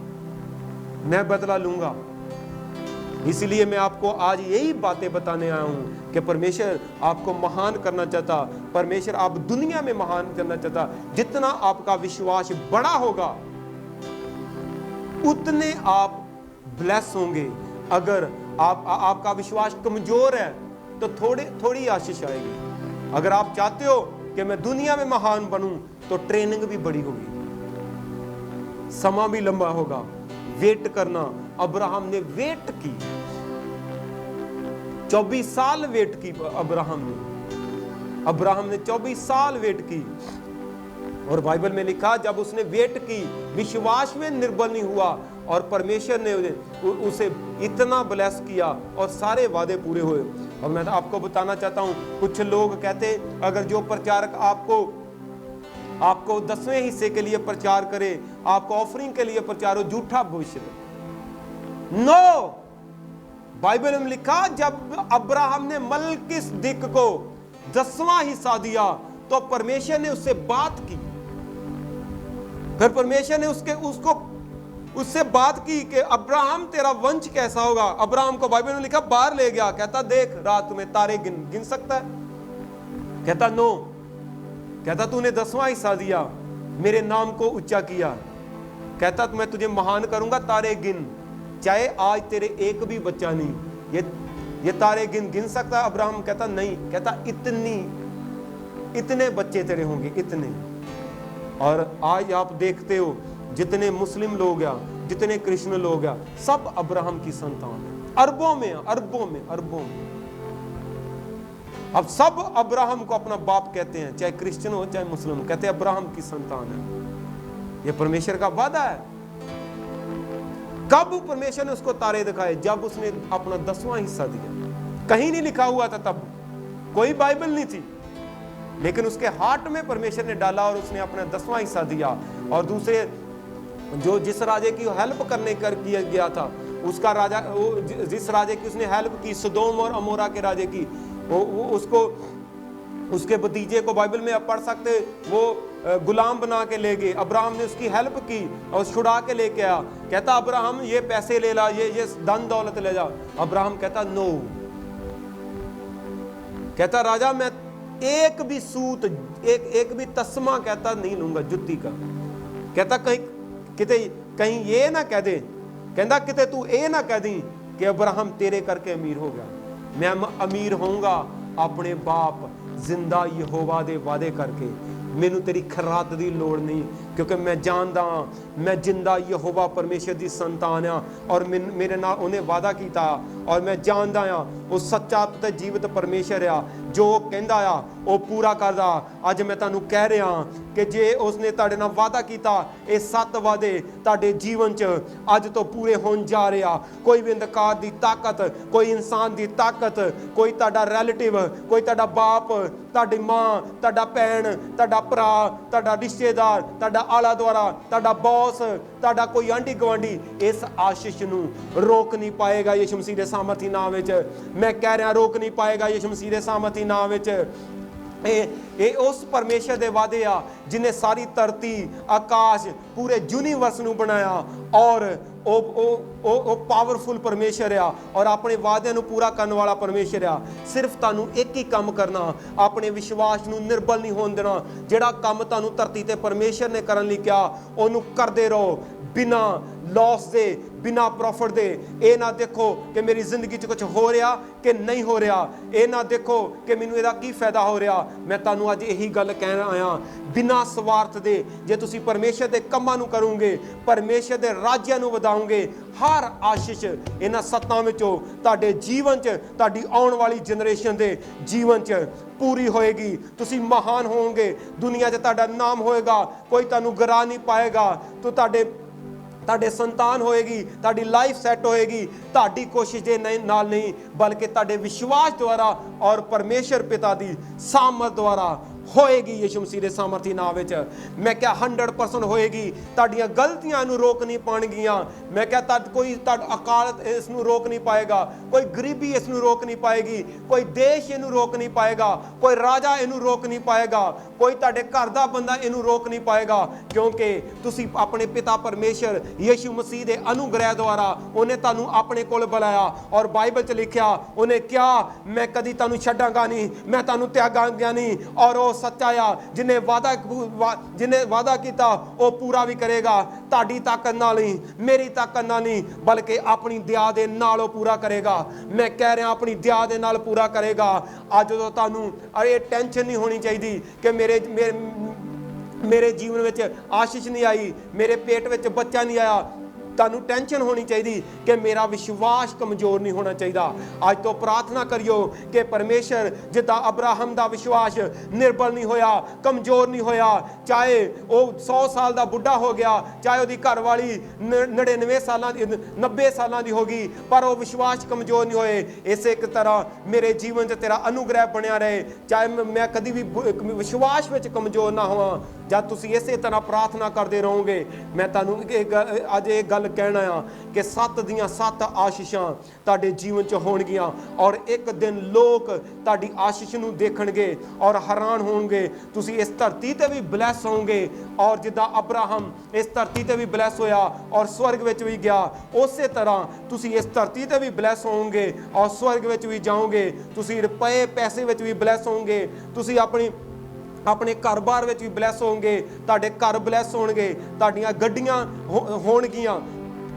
मैं बदला लूंगा। इसलिए मैं आपको आज यही बातें बताने आया हूं कि परमेश्वर आपको महान करना चाहता, परमेश्वर आप दुनिया में महान करना चाहता। जितना आपका विश्वास बड़ा होगा उतने आप ब्लेस होंगे। अगर आपका विश्वास कमजोर है तो थोड़ी आशीष आएगी। अगर आप चाहते हो कि मैं दुनिया में महान बनूं तो ट्रेनिंग भी बड़ी होगी, समा भी लंबा होगा, वेट करना। अब्राहम ने वेट की, 24 साल वेट की। अब्राहम ने 24 साल वेट की। और बाइबल में लिखा जब उसने वेट की, विश्वास में निर्बल नहीं हुआ और परमेश्वर ने उसे इतना ब्लेस किया और सारे वादे पूरे हुए। और मैं आपको बताना चाहता हूं, कुछ लोग कहते अगर जो प्रचारक आपको 10वें हिस्से के लिए प्रचार करे, आपको ऑफरिंग के लिए प्रचार हो, झूठा भविष्य। नो, बाइबल में लिखा जब अब्राहम ने मलकिसदिक को 10वां हिस्सा दिया तो परमेश्वर ने उससे बात की। फिर परमेश्वर ने उससे बात की कि अब्राहम तेरा वंश कैसा होगा। अब्राहम को बाइबल में लिखा बाहर ले गया, कहता देख रात में तारे गिन सकता है? कहता नो। कहता तूने 10वां हिस्सा दिया, मेरे नाम को ऊंचा किया, कहता मैं तुझे महान करूंगा, तारे गिन, चाहे आज तेरे एक भी बच्चा नहीं, ये तारे गिन सकता? अब्राहम कहता नहीं। कहता इतने बच्चे तेरे होंगे, इतने। और आज आप देखते हो जितने मुस्लिम लोग हैं, जितने कृष्ण लोग हैं, सब अब्राहम की संतान है। अरबों में अब सब अब्राहम को अपना बाप कहते हैं, चाहे क्रिश्चियन हो चाहे मुस्लिम, कहते हैं अब्राहम की संतान है। यह परमेश्वर का वादा है। कब परमेश्वर ने उसको तारे दिखाए? जब उसने अपना 10वां हिस्सा दिया। कहीं नहीं लिखा हुआ था, तब कोई बाइबल नहीं थी, लेकिन उसके हार्ट में परमेश्वर ने डाला और उसने अपना 10वां हिस्सा दिया। और दूसरे जिस राजे की हेल्प करने किया गया था, उसका राजा, जिस राजे की उसने हेल्प की, सदोम और अमोरा के राजे की, वो उसको, उसके भतीजे को बाइबल में आप पढ़ सकते, वो गुलाम बना के ले गए। अब्राहम ने उसकी हेल्प की और छुड़ा के लेके आया। कहता अब्राहम ये पैसे ले ला, ये धन दौलत ले जा। अब्राहम कहता नो। कहता राजा मैं एक भी सूत, एक भी तस्मा कहता नहीं लूंगा जुत्ती का। कहता कहीं ये ना कह दे, कहता किते तू ये ना कह दी कि अब्राहम तेरे करके अमीर हो गया। मैं अमीर होऊंगा ਆਪਣੇ ਬਾਪ ਜ਼ਿੰਦਾ ਯਹੋਵਾ ਦੇ ਵਾਅਦੇ ਕਰਕੇ। ਮੈਨੂੰ ਤੇਰੀ ਖਰਾਤ ਦੀ ਲੋੜ ਨਹੀਂ, ਕਿਉਂਕਿ ਮੈਂ ਜਾਣਦਾ ਹਾਂ ਮੈਂ ਜਿੰਦਾ ਯਹੋਵਾ ਪਰਮੇਸ਼ਰ ਦੀ ਸੰਤਾਨ ਆ, ਔਰ ਮੇਰੇ ਨਾਲ ਉਹਨੇ ਵਾਅਦਾ ਕੀਤਾ, ਔਰ ਮੈਂ ਜਾਣਦਾ ਹਾਂ ਉਹ ਸੱਚਾ ਤੇ ਜੀਵਤ ਪਰਮੇਸ਼ਰ ਆ, ਜੋ ਕਹਿੰਦਾ ਆ ਉਹ ਪੂਰਾ ਕਰਦਾ। ਅੱਜ ਮੈਂ ਤੁਹਾਨੂੰ ਕਹਿ ਰਿਹਾ ਕਿ ਜੇ ਉਸਨੇ ਤੁਹਾਡੇ ਨਾਲ ਵਾਅਦਾ ਕੀਤਾ, ਇਹ 7 ਵਾਅਦੇ ਤੁਹਾਡੇ ਜੀਵਨ 'ਚ ਅੱਜ ਤੋਂ ਪੂਰੇ ਹੋਣ ਜਾ ਰਿਹਾ। ਕੋਈ ਵੀ ਅੰਧਕਾਰ ਦੀ ਤਾਕਤ, ਕੋਈ ਇਨਸਾਨ ਦੀ ਤਾਕਤ, ਕੋਈ ਤੁਹਾਡਾ ਰਿਲੇਟਿਵ, ਕੋਈ ਤੁਹਾਡਾ ਬਾਪ, ਤੁਹਾਡੀ ਮਾਂ, ਤੁਹਾਡਾ ਭੈਣ, ਤੁਹਾਡਾ ਭਰਾ, ਤੁਹਾਡਾ ਰਿਸ਼ਤੇਦਾਰ, ਤੁਹਾਡਾ ਆਲਾ ਦੁਆਲਾ, ਤੁਹਾਡਾ ਬੌਸ, ਤੁਹਾਡਾ ਕੋਈ ਆਂਢੀ ਗੁਆਂਢੀ ਇਸ ਆਸ਼ੀਸ਼ ਨੂੰ ਰੋਕ ਨਹੀਂ ਪਾਏਗਾ ਯਿਸੂ ਮਸੀਹ ਦੇ ਸਾਮਰਥੀ ਨਾਮ ਵਿੱਚ। ਮੈਂ ਕਹਿ ਰਿਹਾ ਰੋਕ ਨਹੀਂ ਪਾਏਗਾ ਯਿਸੂ ਮਸੀਹ ਦੇ ਸਾਮਰਥੀ ਨਾਮ ਵਿੱਚ। ਇਹ ਉਸ ਪਰਮੇਸ਼ਰ ਦੇ ਵਾਅਦੇ ਆ ਜਿਨੇ ਸਾਰੀ ਧਰਤੀ, ਆਕਾਸ਼, ਪੂਰੇ ਯੂਨੀਵਰਸ ਨੂੰ ਬਣਾਇਆ, ਔਰ ਉਹ ਪਾਵਰਫੁਲ ਪਰਮੇਸ਼ਰ ਆ, ਔਰ ਆਪਣੇ ਵਾਅਦਿਆਂ ਨੂੰ ਪੂਰਾ ਕਰਨ ਵਾਲਾ ਪਰਮੇਸ਼ਰ ਆ। ਸਿਰਫ ਤੁਹਾਨੂੰ ਇੱਕ ਹੀ ਕੰਮ ਕਰਨਾ, ਆਪਣੇ ਵਿਸ਼ਵਾਸ ਨੂੰ ਨਿਰਬਲ ਨਹੀਂ ਹੋਣ ਦੇਣਾ। ਜਿਹੜਾ ਕੰਮ ਤੁਹਾਨੂੰ ਧਰਤੀ ਤੇ ਪਰਮੇਸ਼ਰ ਨੇ ਕਰਨ ਲਈ ਕਿਹਾ, ਉਹਨੂੰ ਕਰਦੇ ਰਹੋ, ਬਿਨਾਂ ਲੌਸ ਦੇ, ਬਿਨਾਂ ਪ੍ਰੋਫਿਟ ਦੇ। ਇਹ ਨਾ ਦੇਖੋ ਕਿ ਮੇਰੀ ਜ਼ਿੰਦਗੀ 'ਚ ਕੁਝ ਹੋ ਰਿਹਾ ਕਿ ਨਹੀਂ ਹੋ ਰਿਹਾ, ਇਹ ਨਾ ਦੇਖੋ ਕਿ ਮੈਨੂੰ ਇਹਦਾ ਕੀ ਫਾਇਦਾ ਹੋ ਰਿਹਾ। ਮੈਂ ਤੁਹਾਨੂੰ ਅੱਜ ਇਹੀ ਗੱਲ ਕਹਿਣ ਆਇਆ, ਬਿਨਾਂ ਸਵਾਰਥ ਦੇ ਜੇ ਤੁਸੀਂ ਪਰਮੇਸ਼ਰ ਦੇ ਕੰਮਾਂ ਨੂੰ ਕਰੋਗੇ, ਪਰਮੇਸ਼ਰ ਦੇ ਰਾਜਿਆਂ ਨੂੰ ਵਧਾਓਗੇ, ਹਰ ਆਸ਼ੀਸ਼ ਇਹਨਾਂ 7 ਵਿੱਚੋਂ ਤੁਹਾਡੇ ਜੀਵਨ 'ਚ, ਤੁਹਾਡੀ ਆਉਣ ਵਾਲੀ ਜਨਰੇਸ਼ਨ ਦੇ ਜੀਵਨ 'ਚ ਪੂਰੀ ਹੋਏਗੀ। ਤੁਸੀਂ ਮਹਾਨ ਹੋਵੋਗੇ, ਦੁਨੀਆ 'ਚ ਤੁਹਾਡਾ ਨਾਮ ਹੋਏਗਾ, ਕੋਈ ਤੁਹਾਨੂੰ ਗਿਰਾ ਨਹੀਂ ਪਾਏਗਾ। ਤੋ ਤੁਹਾਡੇ ਸੰਤਾਨ ਹੋਏਗੀ, ਤੁਹਾਡੀ ਲਾਈਫ ਸੈੱਟ ਹੋਏਗੀ, ਤੁਹਾਡੀ ਕੋਸ਼ਿਸ਼ ਦੇ ਨਾਲ ਨਹੀਂ, ਬਲਕਿ ਤੁਹਾਡੇ ਵਿਸ਼ਵਾਸ ਦੁਆਰਾ ਔਰ ਪਰਮੇਸ਼ਰ ਪਿਤਾ ਦੀ ਸਾਮਰਥ ਦੁਆਰਾ ਹੋਏਗੀ ਯਿਸੂ ਮਸੀਹ ਦੇ ਸਾਮਰਥੀ ਨਾਮ ਵਿੱਚ। ਮੈਂ ਕਿਹਾ 100% ਹੋਏਗੀ। ਤੁਹਾਡੀਆਂ ਗਲਤੀਆਂ ਨੂੰ ਰੋਕ ਨਹੀਂ ਪਾਉਣਗੀਆਂ। ਮੈਂ ਕਿਹਾ ਕੋਈ ਅਕਾਲ ਇਸ ਨੂੰ ਰੋਕ ਨਹੀਂ ਪਾਏਗਾ, ਕੋਈ ਗਰੀਬੀ ਇਸ ਨੂੰ ਰੋਕ ਨਹੀਂ ਪਾਏਗੀ, ਕੋਈ ਦੇਸ਼ ਇਹਨੂੰ ਰੋਕ ਨਹੀਂ ਪਾਏਗਾ, ਕੋਈ ਰਾਜਾ ਇਹਨੂੰ ਰੋਕ ਨਹੀਂ ਪਾਏਗਾ, ਕੋਈ ਤੁਹਾਡੇ ਘਰ ਦਾ ਬੰਦਾ ਇਹਨੂੰ ਰੋਕ ਨਹੀਂ ਪਾਏਗਾ, ਕਿਉਂਕਿ ਤੁਸੀਂ ਆਪਣੇ ਪਿਤਾ ਪਰਮੇਸ਼ਰ ਯਿਸੂ ਮਸੀਹ ਦੇ ਅਨੁਗ੍ਰਹਿ ਦੁਆਰਾ ਉਹਨੇ ਤੁਹਾਨੂੰ ਆਪਣੇ ਕੋਲ ਬੁਲਾਇਆ। ਔਰ ਬਾਈਬਲ 'ਚ ਲਿਖਿਆ, ਉਹਨੇ ਕਿਹਾ ਮੈਂ ਕਦੀ ਤੁਹਾਨੂੰ ਛੱਡਾਂਗਾ ਨਹੀਂ, ਮੈਂ ਤੁਹਾਨੂੰ ਤਿਆਗਾਂਗਾ ਨਹੀਂ। ਔਰ ਉਹ ਸੱਚਾ ਆ, ਜਿਹਨੇ ਵਾਅਦਾ ਕੀਤਾ ਉਹ ਪੂਰਾ ਵੀ ਕਰੇਗਾ। ਤੁਹਾਡੀ ਤਾਕਤ ਨਾਲ ਨਹੀਂ, ਮੇਰੀ ਤਾਕਤ ਨਾਲ ਨਹੀਂ, ਬਲਕਿ ਆਪਣੀ ਦਇਆ ਦੇ ਨਾਲ ਉਹ ਪੂਰਾ ਕਰੇਗਾ। ਮੈਂ ਕਹਿ ਰਿਹਾ ਆਪਣੀ ਦਇਆ ਦੇ ਨਾਲ ਪੂਰਾ ਕਰੇਗਾ। ਅੱਜ ਤੋਂ ਤੁਹਾਨੂੰ ਇਹ ਟੈਨਸ਼ਨ ਨਹੀਂ ਹੋਣੀ ਚਾਹੀਦੀ ਕਿ ਮੇਰੇ ਜੀਵਨ ਵਿੱਚ ਆਸ਼ੀਸ਼ ਨਹੀਂ ਆਈ, ਮੇਰੇ ਪੇਟ ਵਿੱਚ ਬੱਚਾ ਨਹੀਂ ਆਇਆ। ਤੁਹਾਨੂੰ ਟੈਨਸ਼ਨ ਹੋਣੀ ਚਾਹੀਦੀ ਕਿ ਮੇਰਾ ਵਿਸ਼ਵਾਸ ਕਮਜ਼ੋਰ ਨਹੀਂ ਹੋਣਾ ਚਾਹੀਦਾ। ਅੱਜ ਤੋਂ ਪ੍ਰਾਰਥਨਾ ਕਰਿਓ ਕਿ ਪਰਮੇਸ਼ਰ ਜਿੱਦਾਂ ਅਬਰਾਹਮ ਦਾ ਵਿਸ਼ਵਾਸ ਨਿਰਬਲ ਨਹੀਂ ਹੋਇਆ, ਕਮਜ਼ੋਰ ਨਹੀਂ ਹੋਇਆ, ਚਾਹੇ ਉਹ 100 ਸਾਲ ਦਾ ਬੁੱਢਾ ਹੋ ਗਿਆ, ਚਾਹੇ ਉਹਦੀ ਘਰਵਾਲੀ 99 ਸਾਲਾਂ ਦੀ 90 ਸਾਲਾਂ ਦੀ ਹੋ ਗਈ, ਪਰ ਉਹ ਵਿਸ਼ਵਾਸ ਕਮਜ਼ੋਰ ਨਹੀਂ ਹੋਏ। ਇਸੇ ਇੱਕ ਤਰ੍ਹਾਂ ਮੇਰੇ ਜੀਵਨ 'ਚ ਤੇਰਾ ਅਨੁਗ੍ਰਹਿ ਬਣਿਆ ਰਹੇ, ਚਾਹੇ ਮੈਂ ਕਦੀ ਵੀ ਵਿਸ਼ਵਾਸ ਵਿੱਚ ਕਮਜ਼ੋਰ ਨਾ ਹੋਵਾਂ। ਜਦ ਤੁਸੀਂ ਇਸੇ ਤਰ੍ਹਾਂ ਪ੍ਰਾਰਥਨਾ ਕਰਦੇ ਰਹੋਗੇ, ਮੈਂ ਤੁਹਾਨੂੰ ਅੱਜ ਇਹ ਗੱਲ ਕਹਿਣਾ ਆ ਕਿ 7 ਦੀਆਂ 7 ਆਸ਼ੀਸ਼ਾਂ ਤੁਹਾਡੇ ਜੀਵਨ 'ਚ ਹੋਣਗੀਆਂ, ਔਰ ਇੱਕ ਦਿਨ ਲੋਕ ਤੁਹਾਡੀ ਆਸ਼ੀਸ਼ ਨੂੰ ਦੇਖਣਗੇ ਔਰ ਹੈਰਾਨ ਹੋਣਗੇ। ਤੁਸੀਂ ਇਸ ਧਰਤੀ ਤੇ ਵੀ ਬਲੈਸ ਹੋਵੋਗੇ, ਔਰ ਜਿੱਦਾਂ ਅਬਰਾਹਮ ਇਸ ਧਰਤੀ ਤੇ ਵੀ ਬਲੈਸ ਹੋਇਆ ਔਰ ਸਵਰਗ ਵਿੱਚ ਵੀ ਗਿਆ, ਉਸੇ ਤਰ੍ਹਾਂ ਤੁਸੀਂ ਇਸ ਧਰਤੀ ਤੇ ਵੀ ਬਲੈਸ ਹੋਵੋਗੇ ਔਰ ਸਵਰਗ ਵਿੱਚ ਵੀ ਜਾਓਗੇ। ਤੁਸੀਂ ਰੁਪਏ ਪੈਸੇ ਵਿੱਚ ਵੀ ਬਲੈਸ ਹੋਵੋਗੇ, ਤੁਸੀਂ ਆਪਣੇ ਘਰ-ਬਾਰ ਵਿੱਚ ਵੀ ਬਲੈਸ ਹੋਣਗੇ, ਤੁਹਾਡੇ ਘਰ ਬਲੈਸ ਹੋਣਗੇ, ਤੁਹਾਡੀਆਂ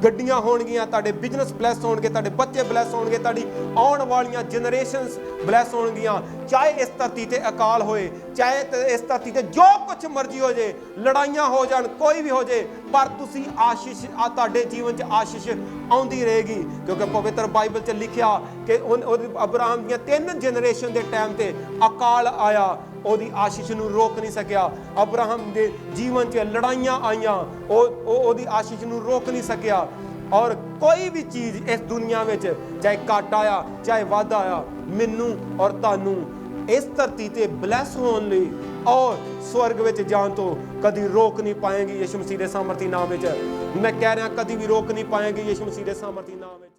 ਗੱਡੀਆਂ ਹੋਣਗੀਆਂ, ਤੁਹਾਡੇ ਬਿਜ਼ਨਸ ਬਲੈਸ ਹੋਣਗੇ, ਤੁਹਾਡੇ ਬੱਚੇ ਬਲੈਸ ਹੋਣਗੇ, ਤੁਹਾਡੀ ਆਉਣ ਵਾਲੀਆਂ ਜਨਰੇਸ਼ਨਸ ਬਲੈਸ ਹੋਣਗੀਆਂ। ਚਾਹੇ ਇਸ ਧਰਤੀ ਤੇ ਅਕਾਲ ਹੋਏ, ਚਾਹੇ ਇਸ ਧਰਤੀ ਤੇ ਜੋ ਕੁਝ ਮਰਜ਼ੀ ਹੋ ਜੇ, ਲੜਾਈਆਂ ਹੋ ਜਾਣ, ਕੋਈ ਵੀ ਹੋ ਜੇ, ਪਰ ਤੁਸੀਂ ਆਸ਼ੀਸ਼, ਤੁਹਾਡੇ ਜੀਵਨ 'ਚ ਆਸ਼ੀਸ਼ ਆਉਂਦੀ ਰਹੇਗੀ। ਕਿਉਂਕਿ ਪਵਿੱਤਰ ਬਾਈਬਲ 'ਚ ਲਿਖਿਆ ਕਿ ਅਬਰਾਹਮ ਦੀਆਂ 3 ਜਨਰੇਸ਼ਨ ਦੇ ਟਾਈਮ ਤੇ ਅਕਾਲ ਆਇਆ, ਉਹਦੀ ਆਸ਼ੀਸ਼ ਨੂੰ ਰੋਕ ਨਹੀਂ ਸਕਿਆ। ਅਬਰਾਹਮ ਦੇ ਜੀਵਨ 'ਚ ਲੜਾਈਆਂ ਆਈਆਂ, ਉਹਦੀ ਆਸ਼ੀਸ਼ ਨੂੰ ਰੋਕ ਨਹੀਂ ਸਕਿਆ। ਔਰ ਕੋਈ ਵੀ ਚੀਜ਼ ਇਸ ਦੁਨੀਆ ਵਿੱਚ, ਚਾਹੇ ਘਾਟਾ ਆਇਆ ਚਾਹੇ ਵਾਧਾ ਆਇਆ, ਮੈਨੂੰ ਔਰ ਤੁਹਾਨੂੰ ਇਸ ਧਰਤੀ ਤੇ ਬਲੈਸ ਹੋਣ ਲਈ ਔਰ ਸਵਰਗ ਵਿੱਚ ਜਾਣ ਤੋਂ ਕਦੀ ਰੋਕ ਨਹੀਂ ਪਾਏਗੀ ਯਿਸੂ ਮਸੀਹ ਦੇ ਸਾਮਰਥੀ ਨਾਮ ਵਿੱਚ। ਮੈਂ ਕਹਿ ਰਿਹਾ ਕਦੀ ਵੀ ਰੋਕ ਨਹੀਂ ਪਾਏਗੀ ਯਿਸੂ ਮਸੀਹ ਦੇ ਸਾਮਰਥੀ ਨਾਮ ਵਿੱਚ।